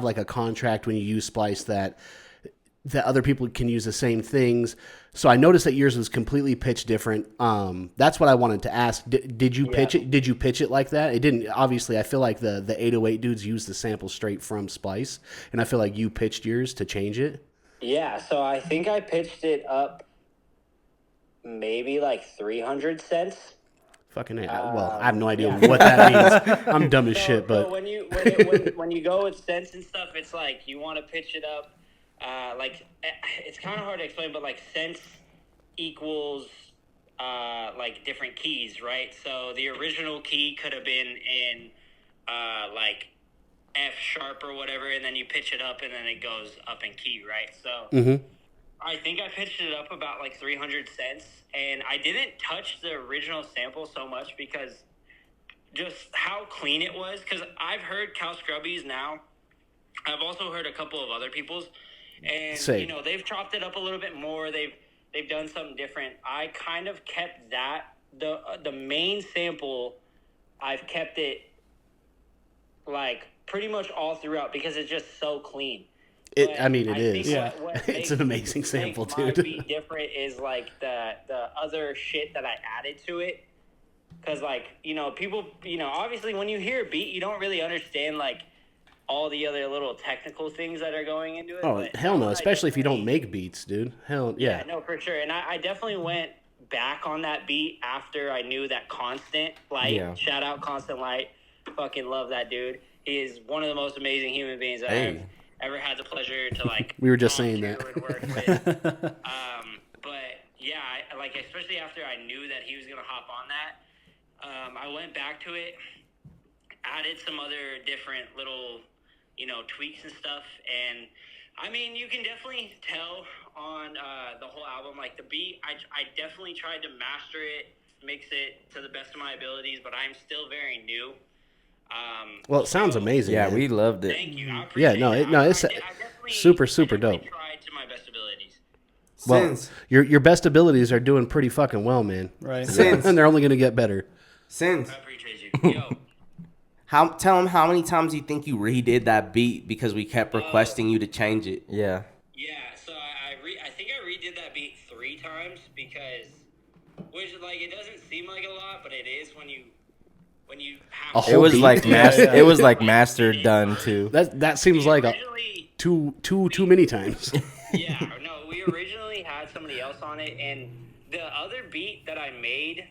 like a contract when you use Splice that other people can use the same things. So I noticed that yours was completely pitched different. That's what I wanted to ask. Did you pitch it? Did you pitch it like that? It didn't. Obviously, I feel like the 808 dudes use the sample straight from Splice, and I feel like you pitched yours to change it. Yeah, so I think I pitched it up maybe like 300 cents. Fucking well, I have no idea what that means. I'm dumb as shit, but So when you go with cents and stuff, it's like you want to pitch it up. Like it's kind of hard to explain, but like cents equals like different keys, right? So the original key could have been in like F sharp or whatever, and then you pitch it up, and then it goes up in key, right? So I think I pitched it up about like 300 cents, and I didn't touch the original sample so much because just how clean it was. Because I've heard Cal Scrubbies now. I've also heard a couple of other people's, and Same. you know, they've chopped it up a little bit more. They've done something different. I kind of kept that the main sample. I've kept it like pretty much all throughout because it's just so clean. it But is. think Yeah. what It's makes- an amazing makes sample, my dude. beat different is like the other shit that I added to it. Because like, you know, people, you know, obviously when you hear a beat, you don't really understand like all the other little technical things that are going into it. Oh but hell that no! one I Especially if you don't definitely- make beats, dude. Hell yeah. No, for sure. And I definitely went back on that beat after I knew that Constant Light. Yeah. Shout out Constant Light. Fucking love that dude. He is one of the most amazing human beings I've ever had the pleasure to like. We were just talk saying to that. and work with. But yeah, like especially after I knew that he was gonna hop on that, I went back to it, added some other different little, you know, tweaks and stuff, and I mean, you can definitely tell on the whole album, like the beat, I definitely tried to master it, mix it to the best of my abilities, but I'm still very new. Well, it sounds amazing. Yeah, man. we loved it. Thank you. I appreciate no, that. it's I definitely- super I definitely dope. tried to my best abilities. Well, Since your best abilities are doing pretty fucking well, man. Right. Since- And they're only gonna get better. since I appreciate you. Yo, tell them how many times you think you redid that beat because we kept requesting you to change it. Yeah. yeah. So I think I redid that beat 3 times because, which like it doesn't seem like a lot, but it is when you have. A It whole was beat? like Yeah. it was like mastered done too. That seems like originally, too many times. yeah, no, we originally had somebody else on it, and the other beat that I made,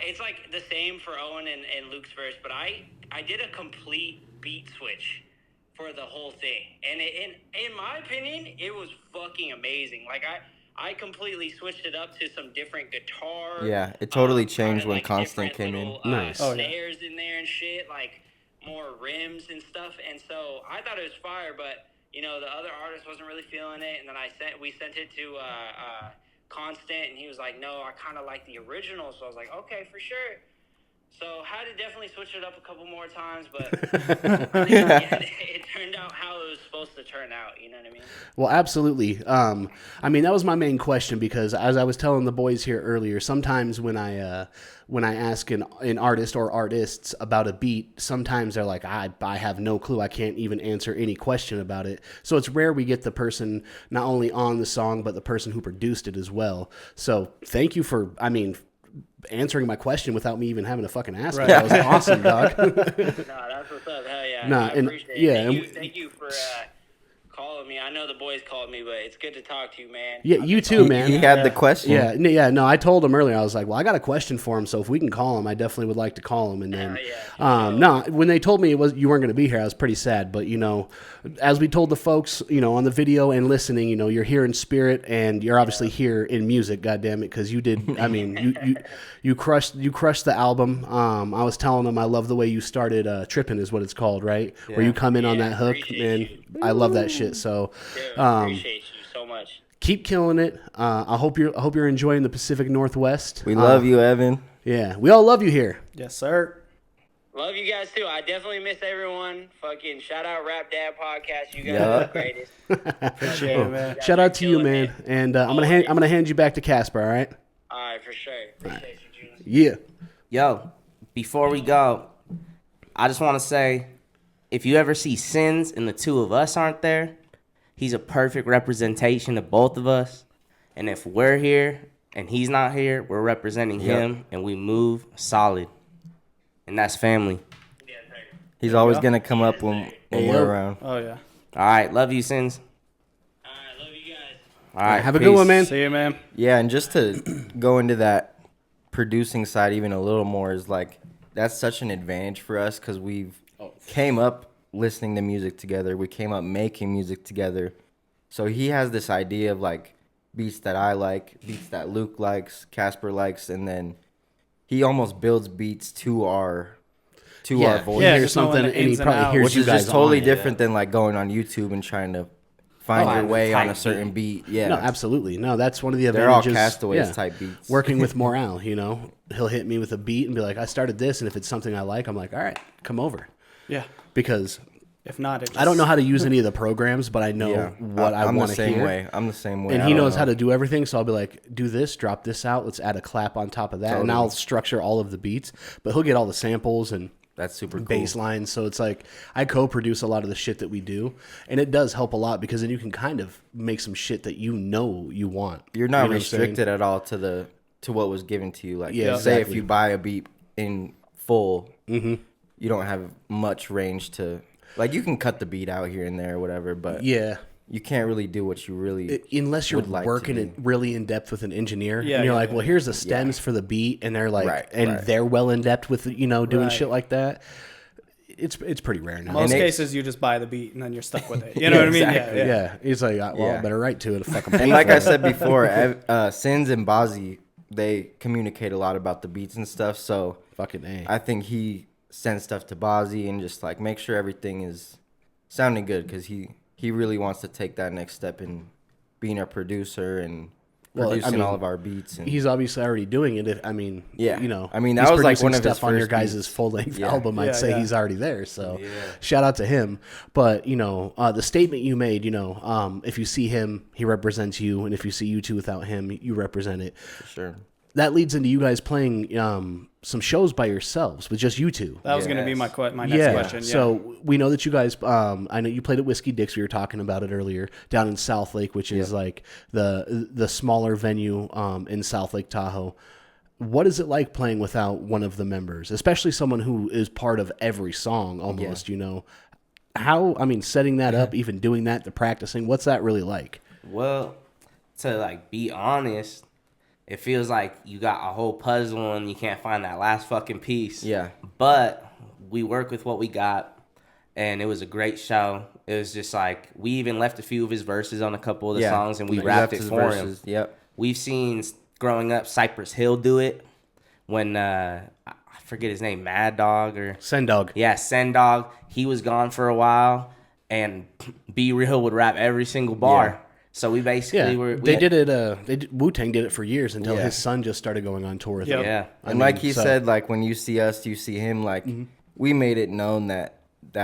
it's like the same for Owen and Luke's verse, but I did a complete beat switch for the whole thing, and in my opinion, it was fucking amazing. Like I completely switched it up to some different guitar. Yeah, it totally kinda changed when like Constant different came in. little, Nice. Oh, yeah. snares in there and shit, like more rims and stuff. And so I thought it was fire, but you know the other artist wasn't really feeling it. And then we sent it to Constant, and he was like, "No, I kind of like the original." So I was like, "Okay, for sure." So had to definitely switch it up a couple more times, but I think it turned out how it was supposed to turn out. You know what I mean? Well, absolutely. I mean, that was my main question because as I was telling the boys here earlier, sometimes when I ask an artist or artists about a beat, sometimes they're like, I have no clue. I can't even answer any question about it. So it's rare we get the person not only on the song, but the person who produced it as well. So thank you for, answering my question without me even having to fucking ask it. That was awesome, dog. No, that's what's up. Hell yeah. Nah, I and- appreciate yeah, it. and- Thank you for calling me. I know the boys called me, but it's good to talk to you, man. Yeah, you too, man. He had the question. No, I told him earlier. I was like, well, I got a question for him, so if we can call him, I definitely would like to call him. And then, no, when they told me you weren't going to be here, I was pretty sad. But as we told the folks, on the video and listening, you're here in spirit, and you're obviously here in music. God damn it, because you did. I mean, you crushed the album. I was telling them I love the way you started. Tripping is what it's called, right? Yeah. Where you come in on that hook, man. You. I love that shit. So. Dude, appreciate you so much. Keep killing it. I hope you're enjoying the Pacific Northwest. We love you, Evan. Yeah, we all love you here. Yes, sir. Love you guys too. I definitely miss everyone. Fucking shout out Rap Dad Podcast. You guys Yeah. are the greatest. Appreciate it, man. Shout out to you, man. And I'm gonna hand you back to Kasper. All right. All right, for sure. Appreciate you, Junior. Yeah. Yo, before we go, I just want to say, if you ever see Sins and the two of us aren't there, he's a perfect representation of both of us. And if we're here and he's not here, we're representing him, and we move solid. And that's family. He's always going to come up when we're around. Oh, yeah. All right, love you, Sins. All right, love you guys. All right, Have a good one, man. See you, man. Yeah, and just to go into that producing side even a little more is like, that's such an advantage for us because we've came up listening to music together. We came up making music together. So he has this idea of like beats that I like, beats that Luke likes, Kasper likes, and then he almost builds beats to our voice. Yeah, Hear just knowing something, the and he ins and probably outs. hears Which you is guys just totally on it. different than like going on YouTube and trying to find your way on a type certain beat. Yeah. No, absolutely. No, that's one of the They're all advantages. Castaways type beats. Working with Morale, he'll hit me with a beat and be like, I started this, and if it's something I like, I'm like, all right, come over. Yeah. Because If not, it just, I don't know how to use any of the programs, but I know what I I'm want the to same hear. way. I'm the same way. And I he don't knows know. how to do everything, so I'll be like, do this, drop this out, let's add a clap on top of that, and Totally. I'll structure all of the beats. But he'll get all the samples and That's super cool. bass lines, so it's like I co-produce a lot of the shit that we do, and it does help a lot because then you can kind of make some shit that you want. You're You not know what I'm saying? restricted at all to what was given to you. Like, Yeah, say exactly. if you buy a beat in full, you don't have much range to. Like, you can cut the beat out here and there or whatever, but Yeah. you can't really do what you really. Unless you're would like to working do. it really in depth with an engineer, Yeah, and you're yeah, like, yeah. well, here's the stems for the beat, and they're like, Right, and right. they're well in depth with doing Right. shit like that. It's pretty rare now. Most And it- cases, you just buy the beat and then you're stuck with it. You know what I mean? exactly. Yeah, he's like, well, I Yeah. better write to it. Fucking And pay like for I it. said before, Sins and Bazzi, they communicate a lot about the beats and stuff. So Fucking A. I think he sends stuff to Bazzi and just like make sure everything is sounding good because he really wants to take that next step in being a producer and Well, I producing mean, all of our beats. And He's obviously already doing it. Yeah. I mean, he's that was like producing one of his stuff on your first guys' beats. full length Yeah. album. I'd Yeah, say yeah. he's already there. So Yeah. shout out to him. But the statement you made, if you see him, he represents you, and if you see you two without him, you represent it. for sure. That leads into you guys playing some shows by yourselves with just you two. That was going to be my Yes. my next question. Yeah. So we know that you guys. I know you played at Whiskey Dick's. We were talking about it earlier down in South Lake, which is like the smaller venue in South Lake Tahoe. What is it like playing without one of the members, especially someone who is part of every song almost? How? I mean, setting that up, even doing that, the practicing. What's that really like? Well, to like be honest, it feels like you got a whole puzzle and you can't find that last fucking piece. Yeah. But we work with what we got, and it was a great show. It was just like we even left a few of his verses on a couple of the songs, and we He rapped left it his for him. verses. Yep. We've seen growing up Cypress Hill do it when I forget his name, Mad Dog or Send Dog. yeah, Send Dog. He was gone for a while, and Be Real would rap every single bar. So we basically were. They did it. Wu-Tang did it for years until his son just started going on tour with Yep. it. Yeah. And like he said, like when you see us, you see him. Like we made it known that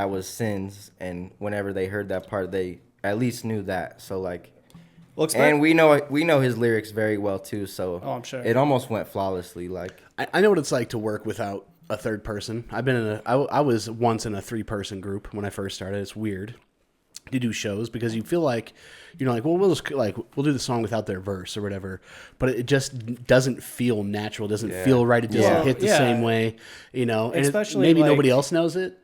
was Sins, and whenever they heard that part, they at least knew that. So like, and we know his lyrics very well too. So I'm sure it almost went flawlessly. Like I know what it's like to work without a third person. I've been I was once in a 3-person group when I first started. It's weird to do shows because you feel like, well, we'll do the song without their verse or whatever, but it just doesn't feel natural, doesn't feel right. It doesn't hit the same way, and especially maybe like, nobody else knows it,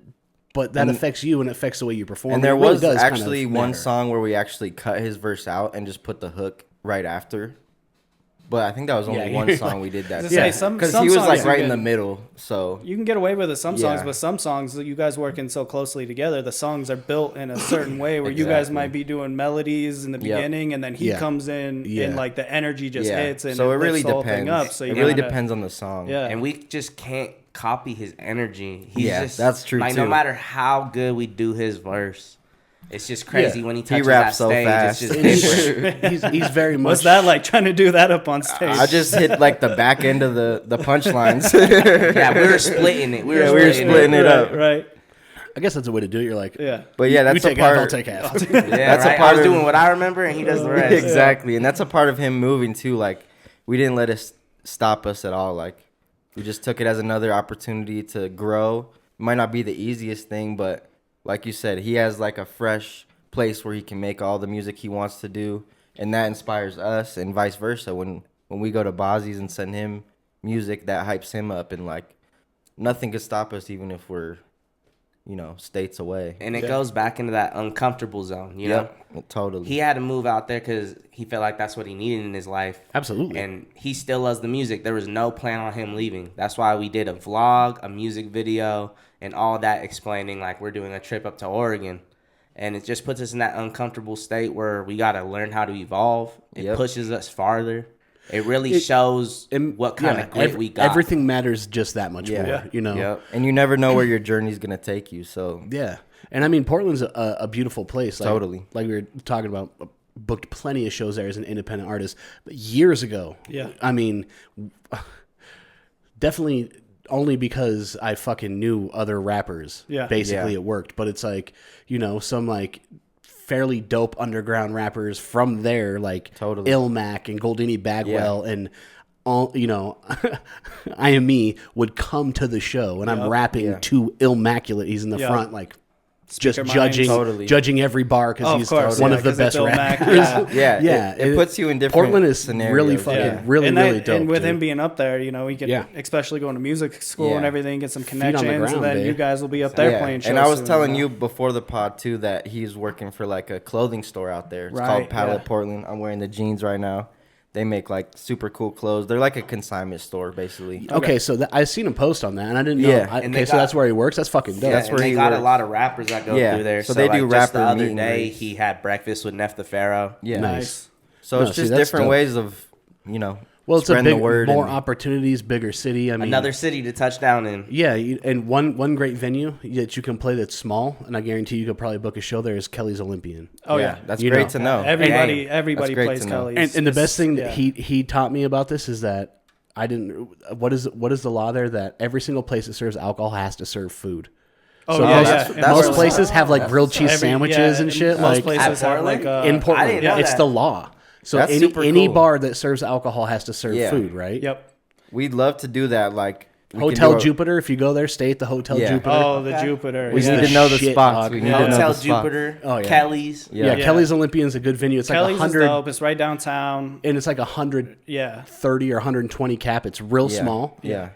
but that affects you and affects the way you perform. And there really was actually one song where we actually cut his verse out and just put the hook right after. But I think that was only one song we did that. Yeah, because he was like right in the middle. So you can get away with it some songs, but some songs you guys working so closely together, the songs are built in a certain way where you guys might be doing melodies in the beginning, and then he comes in and like the energy just hits, and so it lifts really the whole depends. thing up. So it really depends on the song. Yeah, and we just can't copy his energy. He's just that's true. Like too. no matter how good we do his verse, it's just crazy when he touches raps that so stage. fast. It's just different. he's very much. What's that like trying to do that up on stage? I just hit like the back end of the punchlines. Yeah, we were splitting it. We were splitting it up. Right. I guess that's a way to do it. You're like, But yeah, that's you a take half, part. I'll take half. Yeah, That's a right? part I was of- doing what I remember, and he does the rest. Exactly, and that's a part of him moving too. Like we didn't let it stop us at all. Like we just took it as another opportunity to grow. It might not be the easiest thing, but like you said, he has like a fresh place where he can make all the music he wants to do, and that inspires us, and vice versa. When we go to Bozzy's and send him music, that hypes him up, and like nothing could stop us, even if we're states away. And it goes back into that uncomfortable zone, you know? Totally. He had to move out there because he felt like that's what he needed in his life. Absolutely. And he still loves the music. There was no plan on him leaving. That's why we did a vlog, a music video, and all that explaining like we're doing a trip up to Oregon. And it just puts us in that uncomfortable state where we got to learn how to evolve. It pushes us farther. It really shows what kind of grit we got. Everything matters just that much more, Yep. And you never know where your journey's gonna take you. So Yeah. And I mean, Portland's a beautiful place. Like, Totally. Like we were talking about, booked plenty of shows there as an independent artist. But years ago, I mean, definitely only because I fucking knew other rappers. Basically, it worked. But it's like, some like fairly dope underground rappers from there, like Ilmac and Goldini Bagwell and all, I Am Me would come to the show, and I'm rapping to Illmaculate. He's in the front, like just judging every bar because he's one of the best rappers. It puts you in different Portland is scenarios. really fucking really dope. And with dude. him being up there, he could especially going to music school and everything, get some connections, ground, and then babe. you guys will be up there playing shows. And I was soon, telling you before the pod too that he's working for like a clothing store out there. It's called Palette Portland. I'm wearing the jeans right now. They make like super cool clothes. They're like a consignment store, basically. Okay, so I seen him post on that, and I didn't know. Yeah. So that's where he works. That's fucking dope. Yeah, That's where they he got works. a lot of rappers that go through there. So they do just the rapper other meet and day, greets. he had breakfast with Neff the Pharaoh. Yeah. Nice. So No, it's see, just that's different dope. ways of, Well, it's a spreading big, the word more and- opportunities, bigger city. I mean, Another city to touch down in. Yeah, and one great venue that you can play that's small, and I guarantee you could probably book a show there is Kelly's Olympian. Oh yeah, That's You great know. to know. everybody That's great plays to know. Kelly's. And the best thing that Yeah. he taught me about this is that I didn't. What is the law there that every single place that serves alcohol has to serve food? Oh So yeah, most, yeah. that's And most most- places have like grilled cheese sandwiches and shit. Most Like places have like in Portland, I didn't know it's that. the law. So That's any super cool. bar that serves alcohol has to serve Yeah. food, right? Yep. We'd love to do that. Like we can Hotel do a- Jupiter. If you go there, stay at the Hotel Yeah. Jupiter. Oh, the Jupiter. We Yeah. need to know the Shit, spots. dog. We need to know Hotel the spots. Jupiter, Oh, yeah. Kelly's. Yeah, Yeah. Kelly's Olympian's a good venue. It's like Kelly's is 100, dope. It's right downtown. and it's like 130 Yeah. or 120 cap. It's real Yeah. small. Yeah.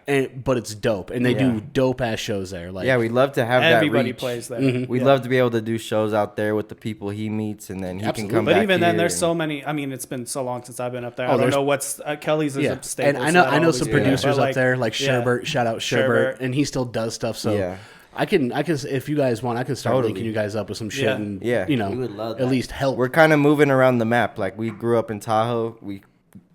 But it's dope, and they do dope ass shows there. Like Yeah, we'd love to have Everybody that reach. plays there. We'd Yeah. love to be able to do shows out there with the people he meets, and then he Absolutely. can come But back even then, here there's and- so many. I mean, it's been so long since I've been up there. Oh, I don't there's- know what's Kelly's is yeah, a staple. and I so know that'll I know always some be there. producers But, up there like yeah. Sherbert. Shout out Sherbert, Sherbert. and he still does stuff. So Yeah. I can if you guys want, I can start Totally. linking you guys up with some shit, Yeah. and Yeah. you know, We would love at that. least help. We're kind of moving around the map. Like we grew up in Tahoe. We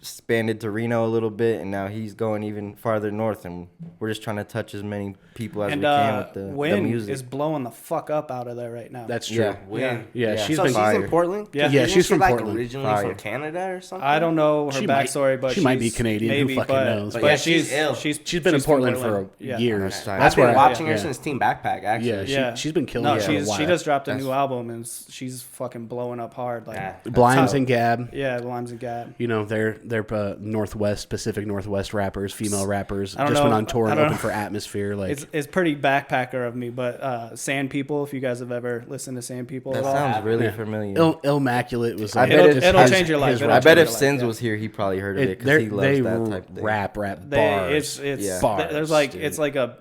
expanded to Reno a little bit, and now he's going even farther north, and we're just trying to touch as many people as we can with the Wynn music. is blowing the fuck up out of there right now. That's true. Wynn. Yeah, she's So been she's in Portland? Yeah. Yeah, she's from like Portland. originally from Canada or something? I don't know her She backstory, but she might be Canadian. Maybe, Who fucking knows? But But yeah, she's ill. she's been in from Portland for Yeah. years. That's That's I've been where watching her yeah. since Team Backpack, actually. Yeah, she's been killing No, it for a while. she just dropped a new album and she's fucking blowing up hard. Like Yeah. Blimes and Gab. yeah, Limes and Gab. You know, they're Pacific Northwest rappers, female rappers. I don't Just went know- on tour I and don't opened know. for Atmosphere. Like It's pretty backpacker of me, but Sand People. If you guys have ever listened to Sand People That at all, sounds really Yeah. familiar. Immaculate was. I Like, bet just it'll his- change your life. his It'll I rap- bet change if your Sins life, was here, he probably heard of it because they he loves that type of thing. rap They, bars. it's Yeah. Bars, there's like dude. it's like a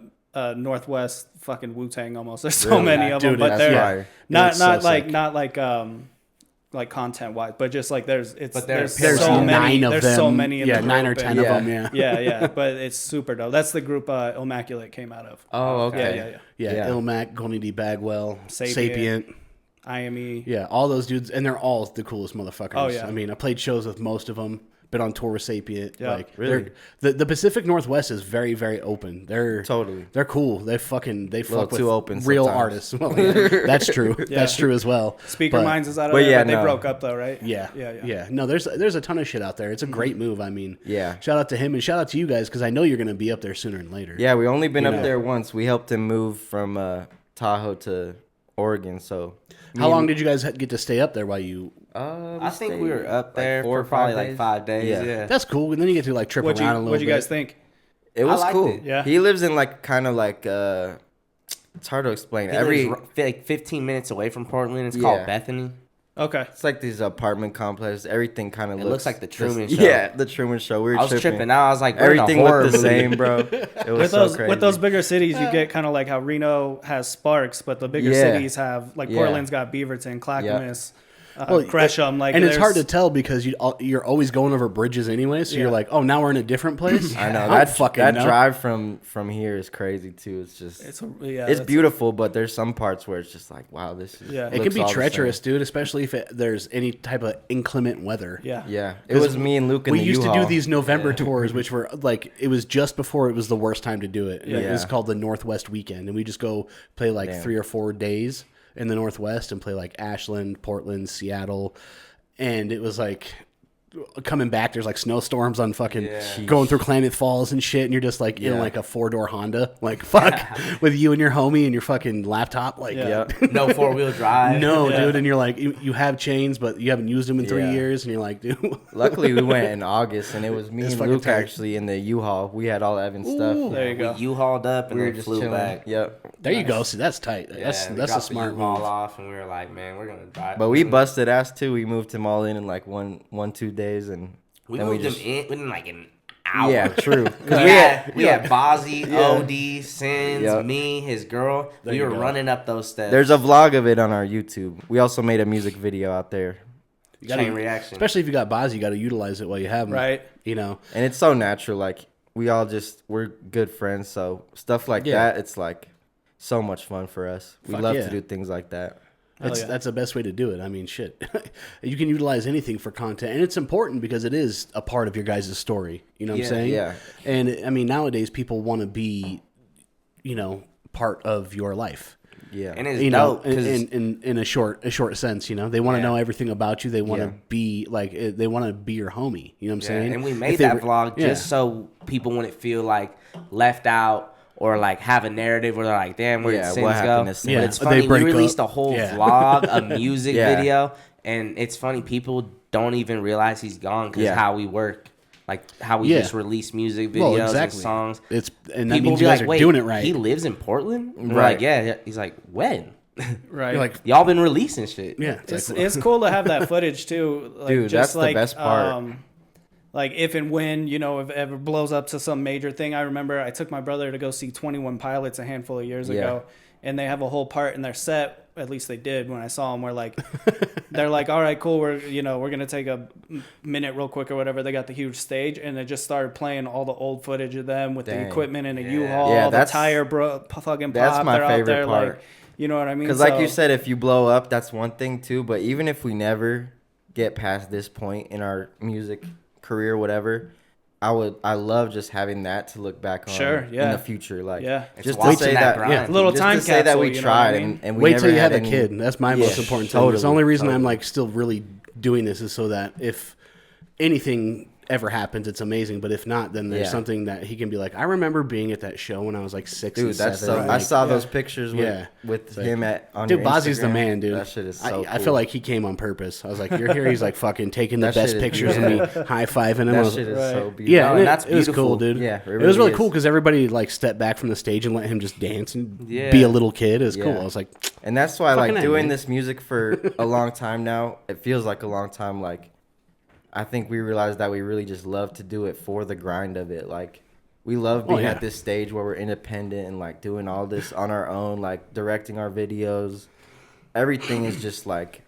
Northwest fucking Wu-Tang almost. There's so Really? many of them, Dude, but that's they're fire. not It's not so like sick. not like content wise, but just like there's there's so nine many of there's them. so many in Yeah, the 9 or group, 10 and- of them. Yeah. yeah, but it's super dope. That's the group Immaculate came out of. Oh, okay. Yeah. Yeah, Yeah. Ilmac, Golden D. Bagwell, Sapient. Sapient. IME. Yeah, all those dudes, and they're all the coolest motherfuckers. Oh, yeah. I mean, I played shows with most of them. Been on tour with Sapient. Yeah. Like, Really? the Pacific Northwest is very, very open. They're Totally. They're cool. They fuck with too open real sometimes. artists. Well, yeah, that's true. That's true as well. Speaker But- Minds is out of but there, yeah, but they no. broke up though, right? Yeah. Yeah. No, there's a ton of shit out there. It's a great move. I mean, Yeah. Shout out to him and shout out to you guys because I know you're gonna be up there sooner and later. Yeah, we only been You up know. there once. We helped him move from Tahoe to Oregon. So How long did you guys get to stay up there while you? I think we were up there 4 or for probably 5 like days. 5 days. Yeah. Yeah. That's cool. And then you get to like trip around a little What'd you bit. guys think? It was liked cool. it. Yeah. He lives in like kind of like it's hard to explain. He lives like 15 minutes away from Portland. It's called Yeah. Bethany. Okay. it's like these apartment complexes. Everything kind of It looks like the Truman Show. Yeah, the Truman Show. We were I was tripping out. I was like, Everything we're in a horror looked the movie. same, bro. It was With so those crazy. with those bigger cities, you get kind of like how Reno has Sparks, but the bigger Yeah. cities have like Yeah. Portland's got Beaverton, Clackamas, Well, Gresham. Like, and it's hard to there's- tell because you're always going over bridges anyway. So Yeah. you're like, oh, now we're in a different place. I know don't that fucking that know. drive from here is crazy too. It's just It's it's that's- beautiful, but there's some parts where it's just like, wow, this is. Yeah. It can looks be all the treacherous, same. dude, especially if there's any type of inclement weather. Yeah. Yeah, it was me and Luke. In We the used to do U-Haul. these November tours, which were like it was just before it was the worst time to do it. And It was Yeah. called the Northwest Weekend, and we just go play like Damn. 3 or 4 days in the Northwest and play like Ashland, Portland, Seattle, and it was like coming back. There's like snowstorms on fucking going through Klamath Falls and shit, and you're just like in Yeah. like a 4-door Honda, like fuck, with you and your homie and your fucking laptop, like Yeah. No 4-wheel drive. no, Yeah. dude, and you're like you have chains, but you haven't used them in 3 Yeah. years, and you're like, dude. Luckily, we went in August, and it was me It's and fucking Luke tight. actually in the U-Haul. We had all Evan's stuff. There you go. We U-hauled up and We were then just flew chilling. back. Yep. There you go. See, that's tight. Yeah, That's we that's a dropped the smart U-Haul move. off, and we were like, man, we're gonna drive. But we busted ass too. We moved him all in like 1-2 days, and We then moved just him in within like an hour. yeah, true. 'Cause We had Bozzy, Yeah. OD, Sins, Yep. me, his girl. There We you were go. running up those steps. There's a vlog of it on our YouTube. We also made a music video out there, You gotta, chain reaction. especially if you got Boz, you got to utilize it while you have them. Right. You know. and it's so natural. Like we're good friends, so stuff like Yeah. that. It's like so much fun for us. We Fuck love yeah. to do things like that. That's yeah. that's the best way to do it. I mean, shit. You can utilize anything for content, and it's important because it is a part of your guys' story. You know what I'm Yeah. saying? Yeah. And I mean, nowadays people want to be, part of your life. Yeah. and it's You know, dope because in a short sense, they want to Yeah. know everything about you. They want to Yeah. be like, they want to be your homie. You know what I'm saying? and we If made they that were- vlog yeah. just so people wouldn't feel like left out or like have a narrative where they're like, damn, where Yeah, did Sins what go? happened to Sins? But Yeah, it's they funny. We break released up. a whole Yeah. vlog, a music Yeah. video, and it's funny. People don't even realize he's gone because Yeah. how we work. Like how we Yeah. just release music videos Well, and exactly. songs. And that People means will you be guys like, are wait, doing it right. he lives in Portland? And we're Right. like, yeah. He's like, when? Right. You're like, Y'all been releasing shit. yeah, It's cool to have that footage too. Like, Dude, just that's the like, best part. Like if and when, if it ever blows up to some major thing. I remember I took my brother to go see 21 Pilots a handful of years ago, and they have a whole part in their set. At least they did when I saw them. Where like they're like, all right, cool. We're gonna take a minute real quick or whatever. They got the huge stage, and they just started playing all the old footage of them with the Dang. equipment in a Yeah. U-Haul, Yeah, the that's- tire fucking that's pop. my They're out favorite there, part. like, you know what I mean? Because like So- you said, if you blow up, that's one thing too. But even if we never get past this point in our music career, whatever, I love just having that to look back on Sure, in yeah. the future. Like, Yeah. It's just to watching say that that, grind. yeah, Little just time to say that capsule, we you know tried what I mean? and we Wait never till you have had a any- kid. That's my Yeah, most important thing. It's the totally, only reason I'm totally. like still really doing this is so that if anything ever happens, it's amazing. But if not, then there's Yeah. something that he can be like, I remember being at that show when I was like 6 Dude, and that's 7. so. I like, saw those pictures with, Yeah. with like- him on Dude, your Bozzy's the Instagram. man, dude. That shit is so I cool. feel like he came on purpose. I was like, you're here. He's like fucking taking the That best shit is- pictures of me, high fiving him. I that was- shit is Right. so beautiful. yeah, No, and and that's it was cool, beautiful. dude. Yeah, it was really is. cool because everybody like stepped back from the stage and let him just dance and Yeah. be a little kid. It was cool. Yeah. I was like, And that's why, Fucking like, A, doing man. this music for a long time now, it feels like a long time. Like, I think we realized that we really just love to do it for the grind of it. Like, we love being yeah. at this stage where we're independent and, like, doing all this on our own, like, directing our videos. Everything is just, like,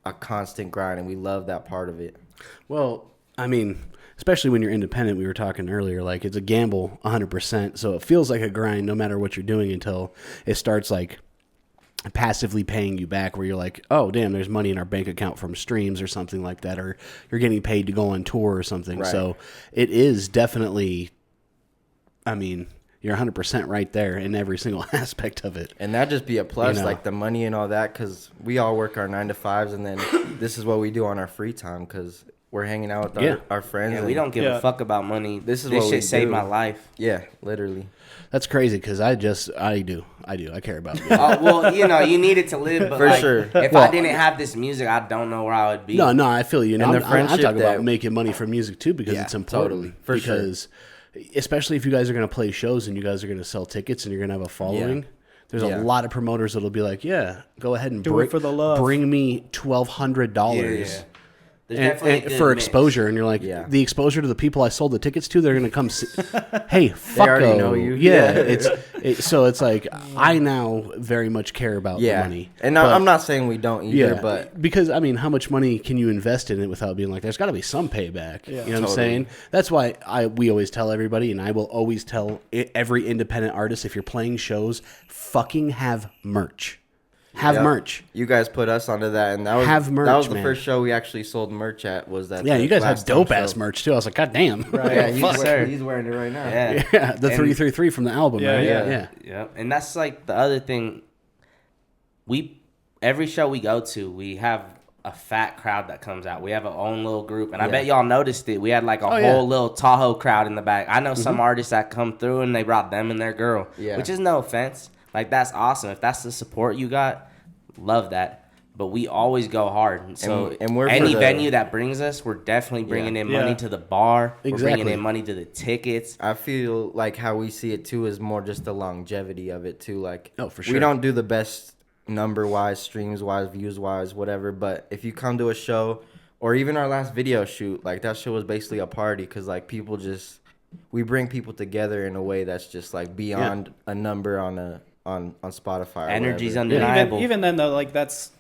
a constant grind, and we love that part of it. well, I mean, especially when you're independent, we were talking earlier, like it's a gamble 100%. So it feels like a grind no matter what you're doing until it starts like passively paying you back where you're like, oh, damn, there's money in our bank account from streams or something like that, or you're getting paid to go on tour or something. Right. So it is definitely, I mean, you're 100% right there in every single aspect of it. And that'd just be a plus, You know. like, the money and all that, because we all work our 9 to 5s, and then this is what we do on our free time, because we're hanging out with Yeah. our friends. Yeah, and we don't give Yeah. a fuck about money. This is this what we shit saved do. my life. Yeah, literally. That's crazy because I do. I care about it. Well, you know, you need it to live, but For like, sure. if Well- I didn't have this music, I don't know where I would be. No, I feel you. And I'm, the I'm friendship talking about that- making money from music too because Yeah, it's important. totally. For sure. because especially if you guys are going to play shows and you guys are going to sell tickets and you're going to have a following. There's Yeah. a lot of promoters that'll be like, yeah, go ahead and Do it for the love. bring me $1,200 Yeah. There's definitely a good for mix. exposure. And you're like, Yeah. the exposure to the people I sold the tickets to, they're going to come see. Hey, fucko. already know you. Yeah. So it's like, I now very much care about the Yeah. money. And But- I'm not saying we don't either, but because I mean, how much money can you invest in it without being like, there's got to be some payback. You know what I'm Totally. saying? That's why we always tell everybody, and I will always tell every independent artist, if you're playing shows, fucking have merch. Have Yep. merch. You guys put us onto that, and that was Have merch, that was the man. first show we actually sold merch at. Was that? Yeah, the you guys last have time dope ass show. merch too. I was like, God damn. Yeah, Fuck. he's wearing it right now. Yeah. Yeah, the And- 333 from the album, Yeah, right? yeah. Yeah, and that's like the other thing. Every show we go to, we have a fat crowd that comes out. We have our own little group, and I Yeah. bet y'all noticed it. We had like a whole yeah. little Tahoe crowd in the back. I know some artists that come through and they brought them and their girl, Yeah. which is no offense. Like that's awesome. If that's the support you got, love that. But we always go hard. So And we're for any the- venue that brings us, we're definitely bringing in money Yeah. to the bar. We're Exactly. bringing in money to the tickets. I feel like how we see it too is more just the longevity of it too. Like, Oh, for we sure. don't do the best number wise, streams wise, views wise, whatever. But if you come to a show, or even our last video shoot, like that show was basically a party because like people just we bring people together in a way that's just like beyond a number on Spotify. Or Energy's whatever. undeniable. Even then though, like that's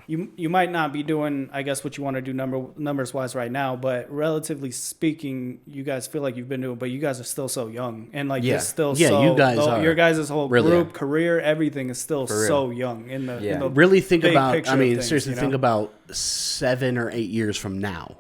you might not be doing, I guess, what you want to do numbers wise right now, but relatively speaking, you guys feel like you've been doing, but you guys are still so young and like Yeah. you're still Yeah, so you guys are. your guys' whole Really. group career, everything is still For real. so young in the, Yeah. in the Really think big about, picture I of mean, things, seriously, you know? think about 7 or 8 years from now.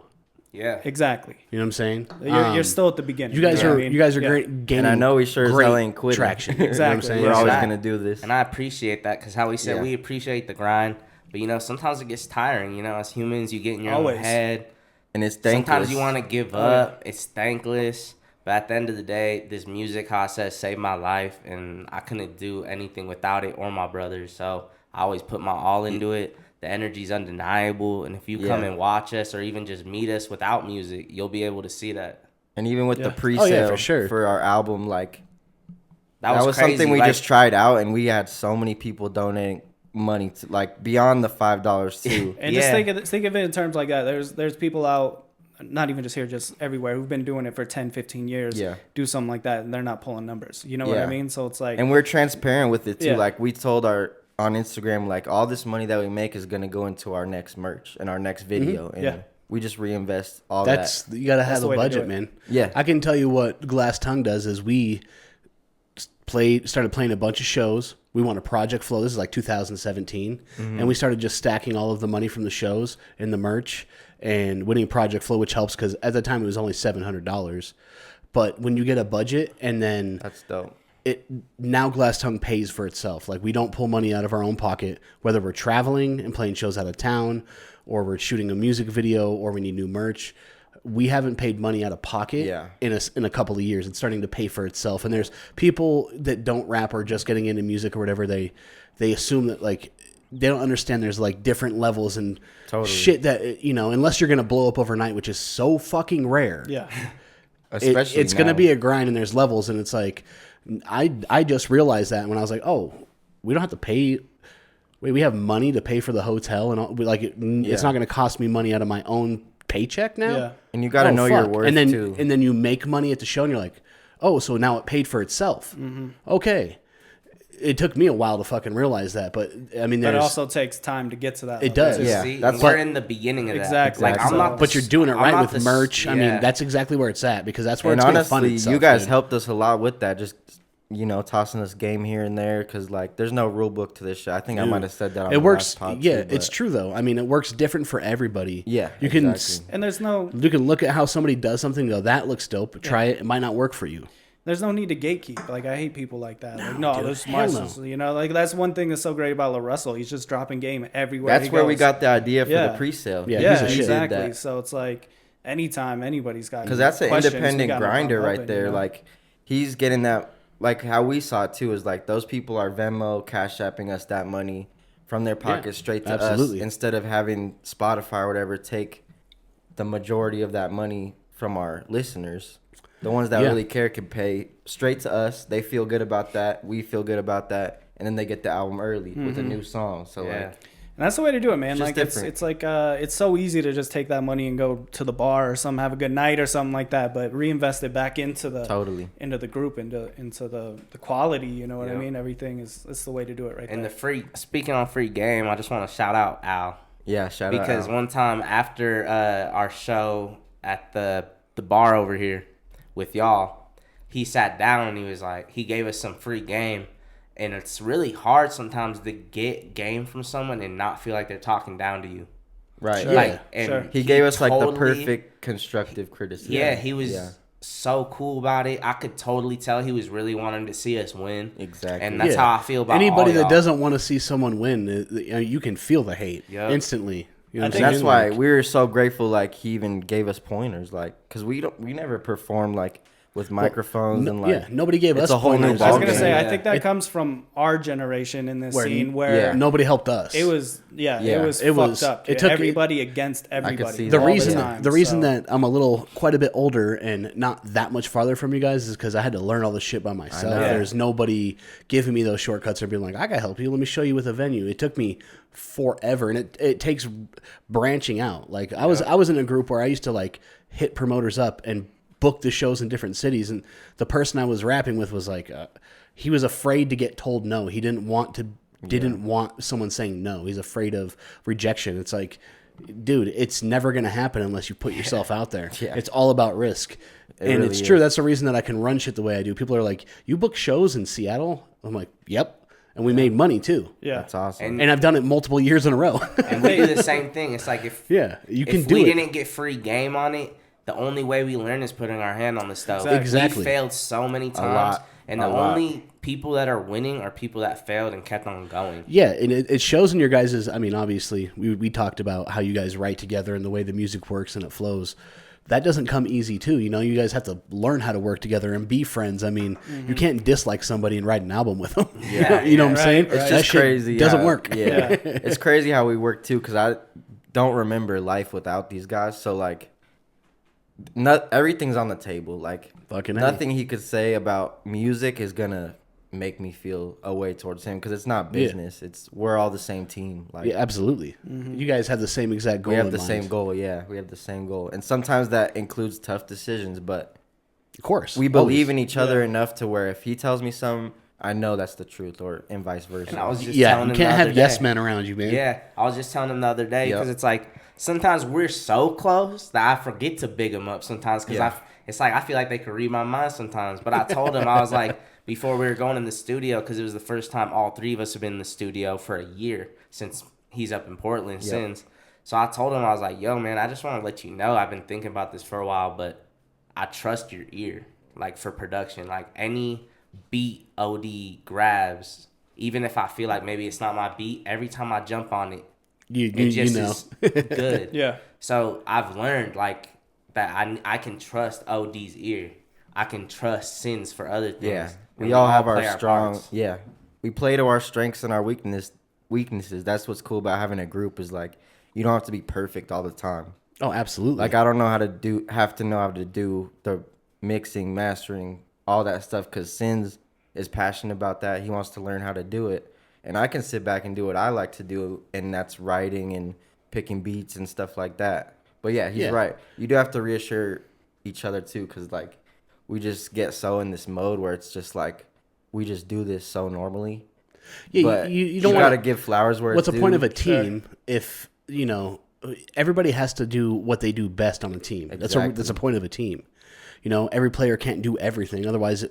Yeah. Exactly. You know what I'm saying? You're still at the beginning. You guys know what are I mean? you guys are Yeah. great gaining. And I know we sure as great hell ain't quitting. traction. You know what I'm Exactly. saying? We're Yeah. always Right. gonna do this. And I appreciate that because how we said Yeah. we appreciate the grind, but you know sometimes it gets tiring. You know, as humans, you get in your Always. own head. And it's thankless. Sometimes you want to give up. It's thankless. But at the end of the day, this music, how I said, saved my life, and I couldn't do anything without it or my brothers. So I always put my all into it. The energy's undeniable, and if you come Yeah. and watch us or even just meet us without music, you'll be able to see that. And even with Yeah. the pre-sale Oh, yeah, for sure. for our album, like That was crazy. something we Like, just tried out, and we had so many people donating money to like beyond the $5 too. And just think of it in terms like that. There's people out, not even just here, just everywhere, who've been doing it for 10, 15 years. Yeah. Do something like that, and they're not pulling numbers. You know what I Yeah. mean? So it's like, And we're transparent with it too. Yeah. Like we told on Instagram, like all this money that we make is gonna go into our next merch and our next video, and Yeah. we just reinvest all That's that. you got to have the a way to do budget, it. man. Yeah. I can tell you what Glass Tongue does is we started playing a bunch of shows. We won a Project Flow. This is like 2017, and we started just stacking all of the money from the shows and the merch. and winning Project Flow, which helps because at the time it was only $700. But when you get a budget and then That's dope. Now Glass Tongue pays for itself. Like we don't pull money out of our own pocket, whether we're traveling and playing shows out of town, or we're shooting a music video, or we need new merch. We haven't paid money out of pocket in a couple of years. It's starting to pay for itself. And there's people that don't rap or just getting into music or whatever. They assume that like they don't understand there's like different levels and shit that, you know, unless you're going to blow up overnight, which is so fucking rare. Yeah. Especially it's going to be a grind and there's levels. And it's like, I just realized that when I was like, oh, we don't have to pay. We have money to pay for the hotel and all, it's not going to cost me money out of my own paycheck now. Yeah. And you got to know your worth too. And then you make money at the show and you're like, oh, so now it paid for itself. Mm-hmm. Okay. It took me a while to fucking realize that, but I mean, but it also takes time to get to that. It level. does. Yeah. See, That's we're in the beginning of that. Exactly. Like I'm not. But you're doing it right with merch. Yeah. I mean, that's exactly where it's at because that's where And it's going to fund honestly, itself. you guys dude. helped us a lot with that. Just, you know, tossing us game here and there because, like, there's no rule book to this shit. I think I might have said that on It the works. last pod Yeah, too, it's but- true though. I mean, it works different for everybody. Yeah, you can exactly. And there's no look at how somebody does something. Go, that looks dope. Try it. It might not work for you. There's no need to gatekeep. Like I hate people like that. Like no, dude, this is hell my no. sister. You know, like that's one thing that's so great about LaRussell. He's just dropping game everywhere. That's he where we goes. got the idea for Yeah. the pre-sale. Yeah, Yeah, he's a shit. exactly. That. So it's like anytime anybody's got Because that's an questions, we independent got no problem grinder right helping, there. you know? Like, he's getting that, like, how we saw it too is like those people are Venmo, Cash Apping us that money from their pockets straight to absolutely. us instead of having Spotify or whatever take the majority of that money from our listeners. The ones that really care can pay straight to us. They feel good about that. We feel good about that. And then they get the album early with a new song. So, like, and that's the way to do it, man. It's Like just different. it's like it's so easy to just take that money and go to the bar or something, have a good night or something like that, but reinvest it back into the into the group, into the quality. You know what I mean? Everything is the way to do it, right? And there. speaking on free game, I just want to shout out Al. yeah, shout out. Because Al. one time after our show at the bar over here with y'all, he sat down and he was like, he gave us some free game. And it's really hard sometimes to get game from someone and not feel like they're talking down to you. Right. Sure. Yeah. Like, and Sure. He gave us, like, the totally- perfect constructive criticism. Yeah, he was so cool about it. I could totally tell he was really wanting to see us win. Exactly. And that's how I feel about anybody all that y'all. doesn't want to see someone win. You can feel the hate Yep. instantly. You know what I'm And that's saying? why Like, we were so grateful. Like, he even gave us pointers, like, because we never performed like with microphones and like nobody gave it's us a whole new pointers. I was ball gonna game. say, I Yeah. think that comes from our generation in this Where- scene where nobody helped us. it was Yeah. it was It fucked was- up. it took- everybody against everybody. see the all reason the time, the reason so. that I'm a little quite a bit older and not that much farther from you guys is because I had to learn all this shit by myself. know. There's nobody giving me those shortcuts or being like, I can help you. Let me show you with a venue. It took me forever, and it takes branching out. Like I was in a group where I used to like hit promoters up and book the shows in different cities, and the person I was rapping with was like, he was afraid to get told no. He didn't want someone saying no. He's afraid of rejection. It's like, dude, it's never going to happen unless you put yourself out there. Yeah. It's all about risk. And really it's true. is. That's the reason that I can run shit the way I do. People are like, you book shows in Seattle? I'm like, yep. And we made money too. Yeah, That's awesome. And I've done it multiple years in a row. And we do the same thing. It's like if Yeah, you can if do we it. didn't get free game on it, the only way we learn is putting our hand on the stove. Exactly. We failed so many times. lot. And the A lot. only people that are winning are people that failed and kept on going. Yeah, and it shows in your guys', I mean, obviously, we talked about how you guys write together and the way the music works and it flows. That doesn't come easy, too. You know, you guys have to learn how to work together and be friends. I mean, you can't dislike somebody and write an album with them. Yeah, you know what I'm saying? It's That just shit crazy. doesn't how- work. Yeah. It's crazy how we work too, because I don't remember life without these guys. So like, not everything's on the table. Like, Fucking A. nothing he could say about music is gonna make me feel a way towards him, because it's not business. It's we're all the same team. Like, Yeah, absolutely. You guys have the same exact goal. we have in the mind. same goal. Yeah, we have the same goal, and sometimes that includes tough decisions. But Of course. we believe Always. in each other enough to where if he tells me something, I know that's the truth, and vice versa. And I was just Yeah, telling you him can't the have other yes day. men around you, man. Yeah, I was just telling him the other day Yep. because it's like sometimes we're so close that I forget to big them up sometimes because it's like I feel like they could read my mind sometimes. But I told him, I was like, before we were going in the studio, because it was the first time all three of us have been in the studio for a year since he's up in Portland since. So I told him, I was like, yo, man, I just want to let you know I've been thinking about this for a while, but I trust your ear, like, for production. Like, any beat OD grabs, even if I feel like maybe it's not my beat, every time I jump on it, it just is good. Yeah. So I've learned, like, that I can trust OD's ear. I can trust Sins for other things. Yeah, And we all have play our strong. parts. Yeah, we play to our strengths and our weaknesses. That's what's cool about having a group is like you don't have to be perfect all the time. Oh, absolutely. Like I don't know how to know how to do the mixing, mastering, all that stuff because Sins is passionate about that. He wants to learn how to do it, and I can sit back and do what I like to do, and that's writing and picking beats and stuff like that. But yeah, he's right. You do have to reassure each other too, because like we just get so in this mode where it's just like we just do this so normally. Yeah, but you don't got to wanna, give flowers where what's it's the point due. of a team if, you know, everybody has to do what they do best on a team. Exactly. That's a point of a team. You know, every player can't do everything. Otherwise,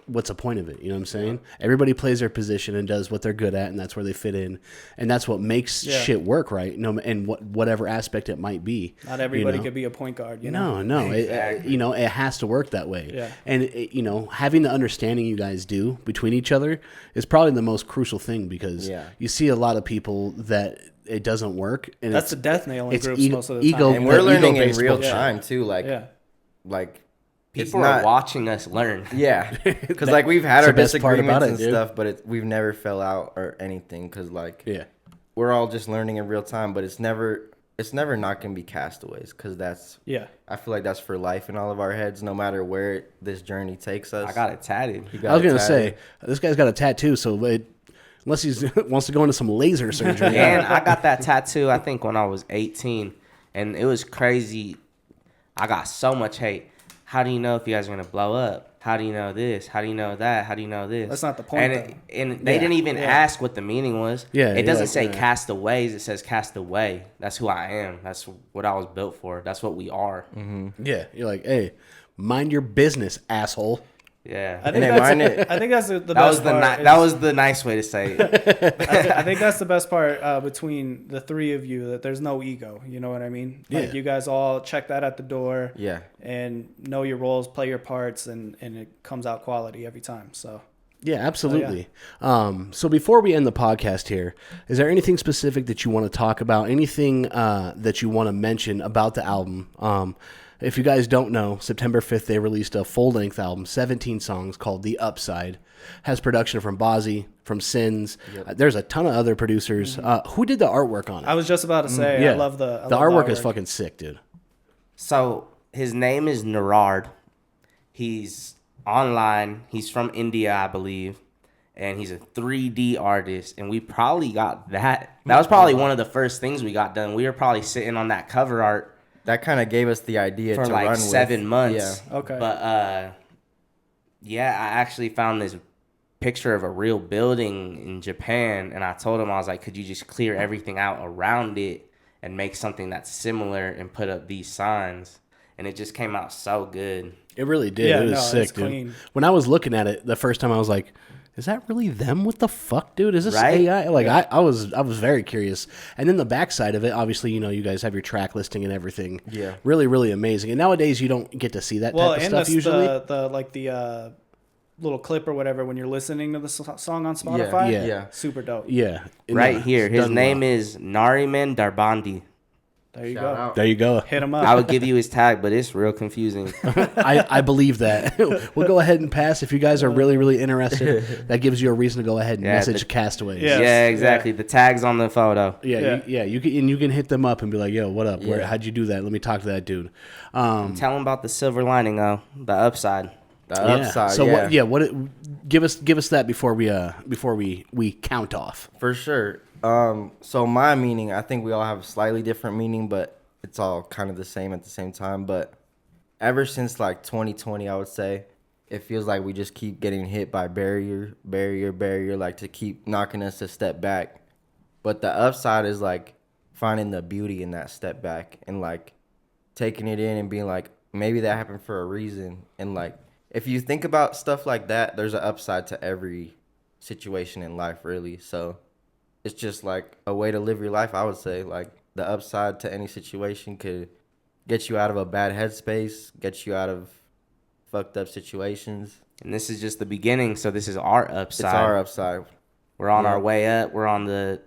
what's the point of it? You know what I'm saying? Everybody plays their position and does what they're good at, and that's where they fit in. And that's what makes shit work, right? No, and whatever aspect it might be. Not everybody you know? could be a point guard, you know? No. It has to work that way. Yeah. And, having the understanding you guys do between each other is probably the most crucial thing because you see a lot of people that it doesn't work. And That's the death nail in it's groups ego- most of the ego- time. And we're learning in ego-based real bullshit. time too. Like, like People it's are not, watching us learn. Yeah, because like we've had That's our the best part disagreements about it, and dude. stuff, but we've never fell out or anything because like we're all just learning in real time. But it's never not gonna be castaways because that's I feel like that's for life in all of our heads, no matter where this journey takes us. I got it tatted. I was gonna say this guy's got a tattoo, so unless he wants to go into some laser surgery. And I got that tattoo, I think, when I was 18. And it was crazy. I got so much hate. How do you know if you guys are going to blow up? How do you know this? How do you know that? How do you know this? That's not the point, And they didn't even ask what the meaning was. Yeah, it doesn't like, say castaways. It says castaway. That's who I am. That's what I was built for. That's what we are. Mm-hmm. Yeah, you're like, hey, mind your business, asshole. Yeah. I think that's the best part. That was the nice way to say it. I think that's the best part between the three of you, that there's no ego. You know what I mean? Like you guys all check that at the door. Yeah. And know your roles, play your parts, and it comes out quality every time. So. Yeah, absolutely. So before we end the podcast here, is there anything specific that you want to talk about? Anything that you want to mention about the album? If you guys don't know, September 5th, they released a full-length album, 17 songs, called The Upside. Has production from Bozzy, from Sins. There's a ton of other producers. Who did the artwork on it? I was just about to say, I love the artwork is fucking sick, dude. So his name is Narad. He's online. He's from India, I believe. And he's a 3D artist. And we probably got that. That was probably one of the first things we got done. We were probably sitting on that cover art. That kind of gave us the idea for to like run 7 months. Yeah. Okay. But I actually found this picture of a real building in Japan, and I told him, I was like, could you just clear everything out around it and make something that's similar and put up these signs? And it just came out so good. It really did. Yeah, it was sick, it's dude. clean. When I was looking at it the first time, I was like, is that really them? What the fuck, dude? Is this Right? AI? Like, I was very curious. And then the backside of it, obviously, you guys have your track listing and everything. Yeah. Really, really amazing. And nowadays, you don't get to see that type of stuff usually. the little clip or whatever when you're listening to the song on Spotify. Yeah. Super dope. Yeah. And Right here. it's His done name well. is Nariman Darbandi. There you Shout go. out. There you go. Hit him up. I would give you his tag, but it's real confusing. I believe that. We'll go ahead and pass. If you guys are really, really interested, that gives you a reason to go ahead and message Castaways. Yeah. Yeah, exactly. Yeah. The tag's on the photo. You can hit them up and be like, yo, what up? How'd you do that? Let me talk to that dude. Tell him about the silver lining, though. The upside. The upside. So give us that before we count off. For sure. So my meaning, I think we all have a slightly different meaning, but it's all kind of the same at the same time. But ever since like 2020, I would say, it feels like we just keep getting hit by barrier, like to keep knocking us a step back. But the upside is like finding the beauty in that step back and like taking it in and being like, maybe that happened for a reason. And like, if you think about stuff like that, there's an upside to every situation in life, really. So it's just like a way to live your life, I would say. Like, the upside to any situation could get you out of a bad headspace, get you out of fucked up situations. And this is just the beginning, so this is our upside. It's our upside. We're on our way up. We're on the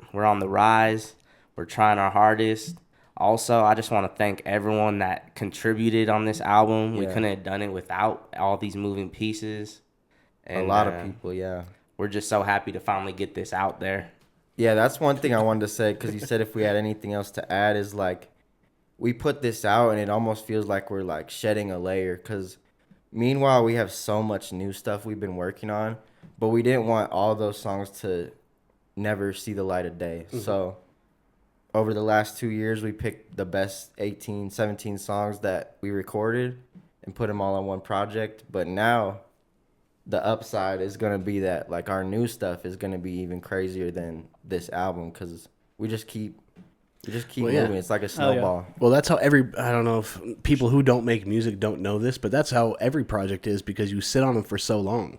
rise. We're trying our hardest. Also, I just want to thank everyone that contributed on this album. We couldn't have done it without all these moving pieces. And, a lot of people, yeah. We're just so happy to finally get this out there. Yeah, that's one thing I wanted to say, because you said if we had anything else to add, is like, we put this out and it almost feels like we're like shedding a layer, because meanwhile we have so much new stuff we've been working on, but we didn't want all those songs to never see the light of day. So over the last 2 years, we picked the best 18, 17 songs that we recorded and put them all on one project. But now the upside is going to be that like our new stuff is going to be even crazier than this album, because we just keep moving. It's like a snowball. Well, that's how I don't know if people who don't make music don't know this, but that's how every project is, because you sit on them for so long.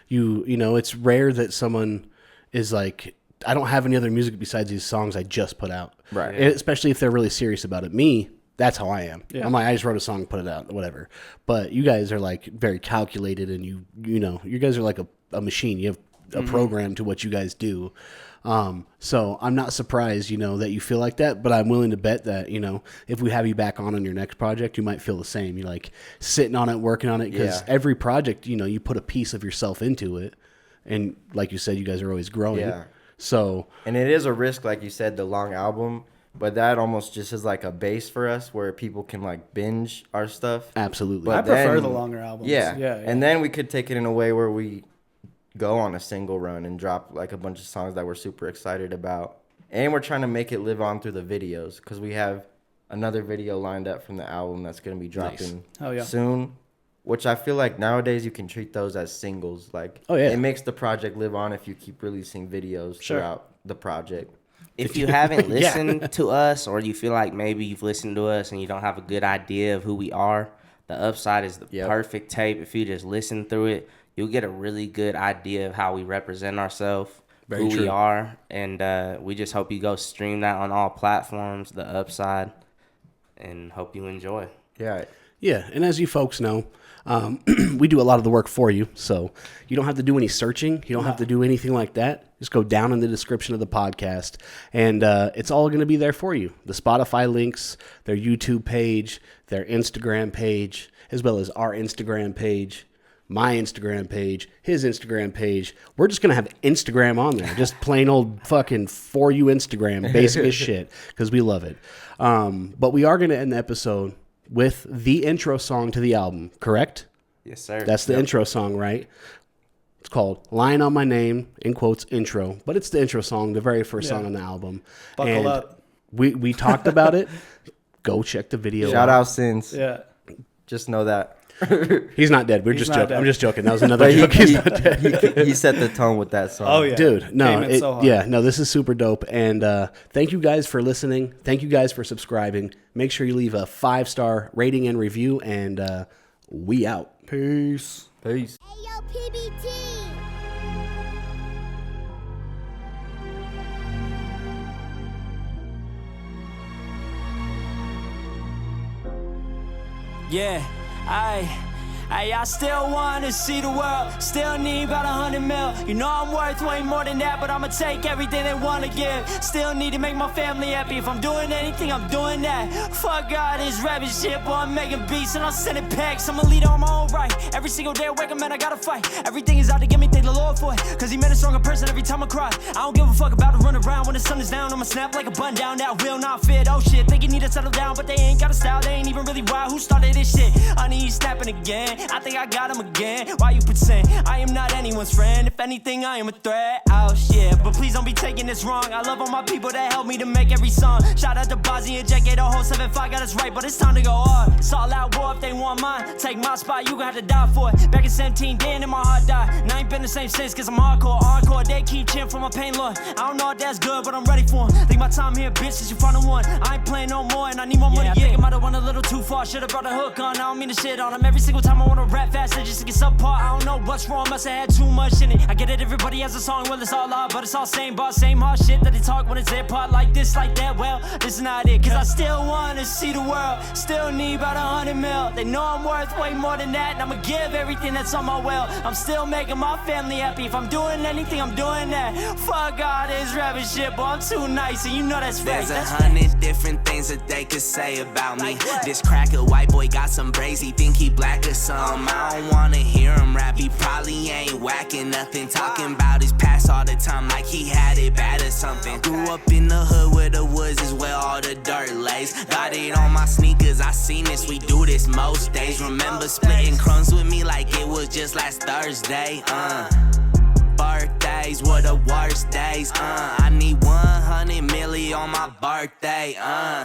You know, it's rare that someone is like, I don't have any other music besides these songs I just put out. Right. Especially if they're really serious about it. Me, that's how I am. Yeah. I'm like, I just wrote a song, put it out, whatever. But you guys are like very calculated, and you know, you guys are like a machine. You have a program to what you guys do. So I'm not surprised, you know, that you feel like that, but I'm willing to bet that, you know, if we have you back on your next project, you might feel the same. You're like sitting on it, working on it, because every project, you know, you put a piece of yourself into it. And like you said, you guys are always growing. Yeah. So, and it is a risk, like you said, the long album, but that almost just is like a base for us where people can like binge our stuff. absolutely. But I prefer then- the longer albums. Yeah. Yeah. And then we could take it in a way where we go on a single run and drop like a bunch of songs that we're super excited about. And we're trying to make it live on through the videos, because we have another video lined up from the album that's going to be dropping soon, which I feel like nowadays you can treat those as singles. Like, it makes the project live on if you keep releasing videos throughout the project. If you haven't listened to us, or you feel like maybe you've listened to us and you don't have a good idea of who we are, the upside is the perfect tape. If you just listen through it, you'll get a really good idea of how we represent ourselves, who we are. And we just hope you go stream that on all platforms, the upside, and hope you enjoy. Yeah. Yeah, and as you folks know, we do a lot of the work for you, so you don't have to do any searching. You don't have to do anything like that. Just go down in the description of the podcast, and it's all going to be there for you. The Spotify links, their YouTube page, their Instagram page, as well as our Instagram page, my Instagram page, his Instagram page. We're just going to have Instagram on there, just plain old fucking for you Instagram, basic as shit, because we love it. But we are going to end the episode with the intro song to the album, correct? Yes, sir. That's the intro song, right? It's called Lying on My Name, in quotes, intro. But it's the intro song, the very first song on the album. Buckle up. We talked about it. Go check the video Shout out Sins. Yeah. Just know that. He's not dead. We're He's just not joking. dead. I'm just joking. That was another joke. He's not dead. He set the tone with that song. Oh, yeah. Dude, no, Came in so hard. this is super dope. And thank you guys for listening. Thank you guys for subscribing. Make sure you leave a 5-star rating and review, and we out. Peace. Peace. Ayo, PBT. Yeah, I still wanna see the world. Still need about 100 mil. You know I'm worth way more than that, but I'ma take everything they wanna give. Still need to make my family happy. If I'm doing anything, I'm doing that. Fuck all this rapping shit, boy, I'm making beats and I'm sending packs. I'm a leader on my own right. Every single day I wake up, man, I gotta fight. Everything is out to get me, thank the Lord for it. Cause he made a stronger person every time I cry. I don't give a fuck about to run around when the sun is down. I'ma snap like a button down, that will not fit. Oh shit, think you need to settle down, but they ain't got a style. They ain't even really wild. Who started this shit? I need snapping again. I think I got him again. Why you pretend? I am not anyone's friend. If anything, I am a threat. Oh shit, but please don't be taking this wrong. I love all my people that helped me to make every song. Shout out to Bozzy and Jack, the whole 7-5 got us right, but it's time to go hard. It's all out war if they want mine. Take my spot, you gon' have to die for it. Back in 17, Dan and my heart died. And I ain't been the same since, cause I'm hardcore. They keep cheering for my pain, Lord. I don't know if that's good, but I'm ready for 'em. Think my time here, bitch, since you found the one. I ain't playing no more, and I need more money. I think I might have went a little too far. Should've brought a hook on. I don't mean to shit on him. Every single time I wanna rap faster just to get some part. I don't know what's wrong, must have had too much in it. I get it, everybody has a song, well it's all out, but it's all same bar, same hard shit that they talk when it's their part. Like this, like that, well, this is not it. Cause I still wanna see the world, still need about 100 mil. They know I'm worth way more than that, and I'ma give everything that's on my will. I'm still making my family happy. If I'm doing anything, I'm doing that. Fuck all this rapping shit, boy, I'm too nice, and you know that's right. There's 100 different things that they could say about me. This cracker white boy got some braids, he think he black or something. I don't wanna hear him rap, he probably ain't whacking nothing. Talking about his past all the time like he had it bad or something. Grew up in the hood where the woods is where all the dirt lays. Got it on my sneakers, I seen this, we do this most days. Remember splitting crumbs with me like it was just last Thursday. Birthdays were the worst days. I need 100 milli on my birthday.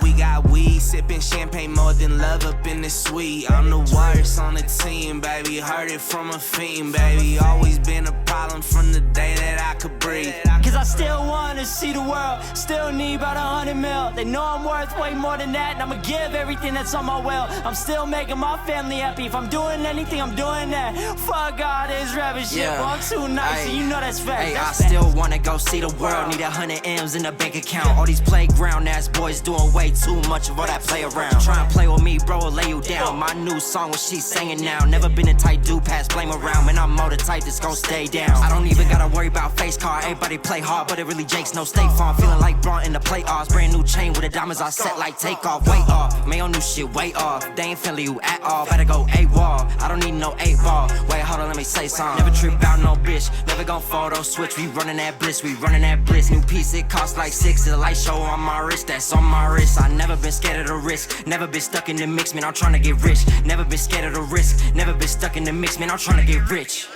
We got weed, sipping champagne more than love up in the suite. I'm the worst on the team, baby. Heard it from a fiend, baby. Always been a problem from the day that I could breathe. Cause I still wanna see the world, still need about 100 mil. They know I'm worth way more than that, and I'ma give everything that's on my will. I'm still making my family happy. If I'm doing anything, I'm doing that. Fuck all this rapping shit, boy, I'm too nice, and you know that's fact. Hey, I that's fact. still wanna go see the world. Need 100 M's in the bank account. All these playground ass boys doing way too much of all that play around. Try and play with me, bro, will lay you down. My new song, what she's singing now. Never been a tight dude, pass blame around. Man, I'm more the type that's gon' stay down. I don't even gotta worry about face card. Everybody play hard, but it really Jake's no State Farm. Feeling like Braun in the playoffs. Brand new chain with the diamonds I set like take off. Weight off, man, new shit way off. They ain't feeling you at all. Better go AWOL. I don't need no 8 ball. Wait, hold on, let me say something. Never trip out no bitch. Never gon' photo switch. We running that bliss. We running that bliss. New piece, it cost like 6. The light show on my wrist. That's on my wrist. I never been scared of the risk. Never been stuck in the mix, man. I'm trying to get rich. Never been scared of the risk. Never been stuck in the mix, man. I'm trying to get rich.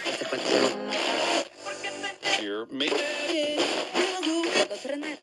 You're making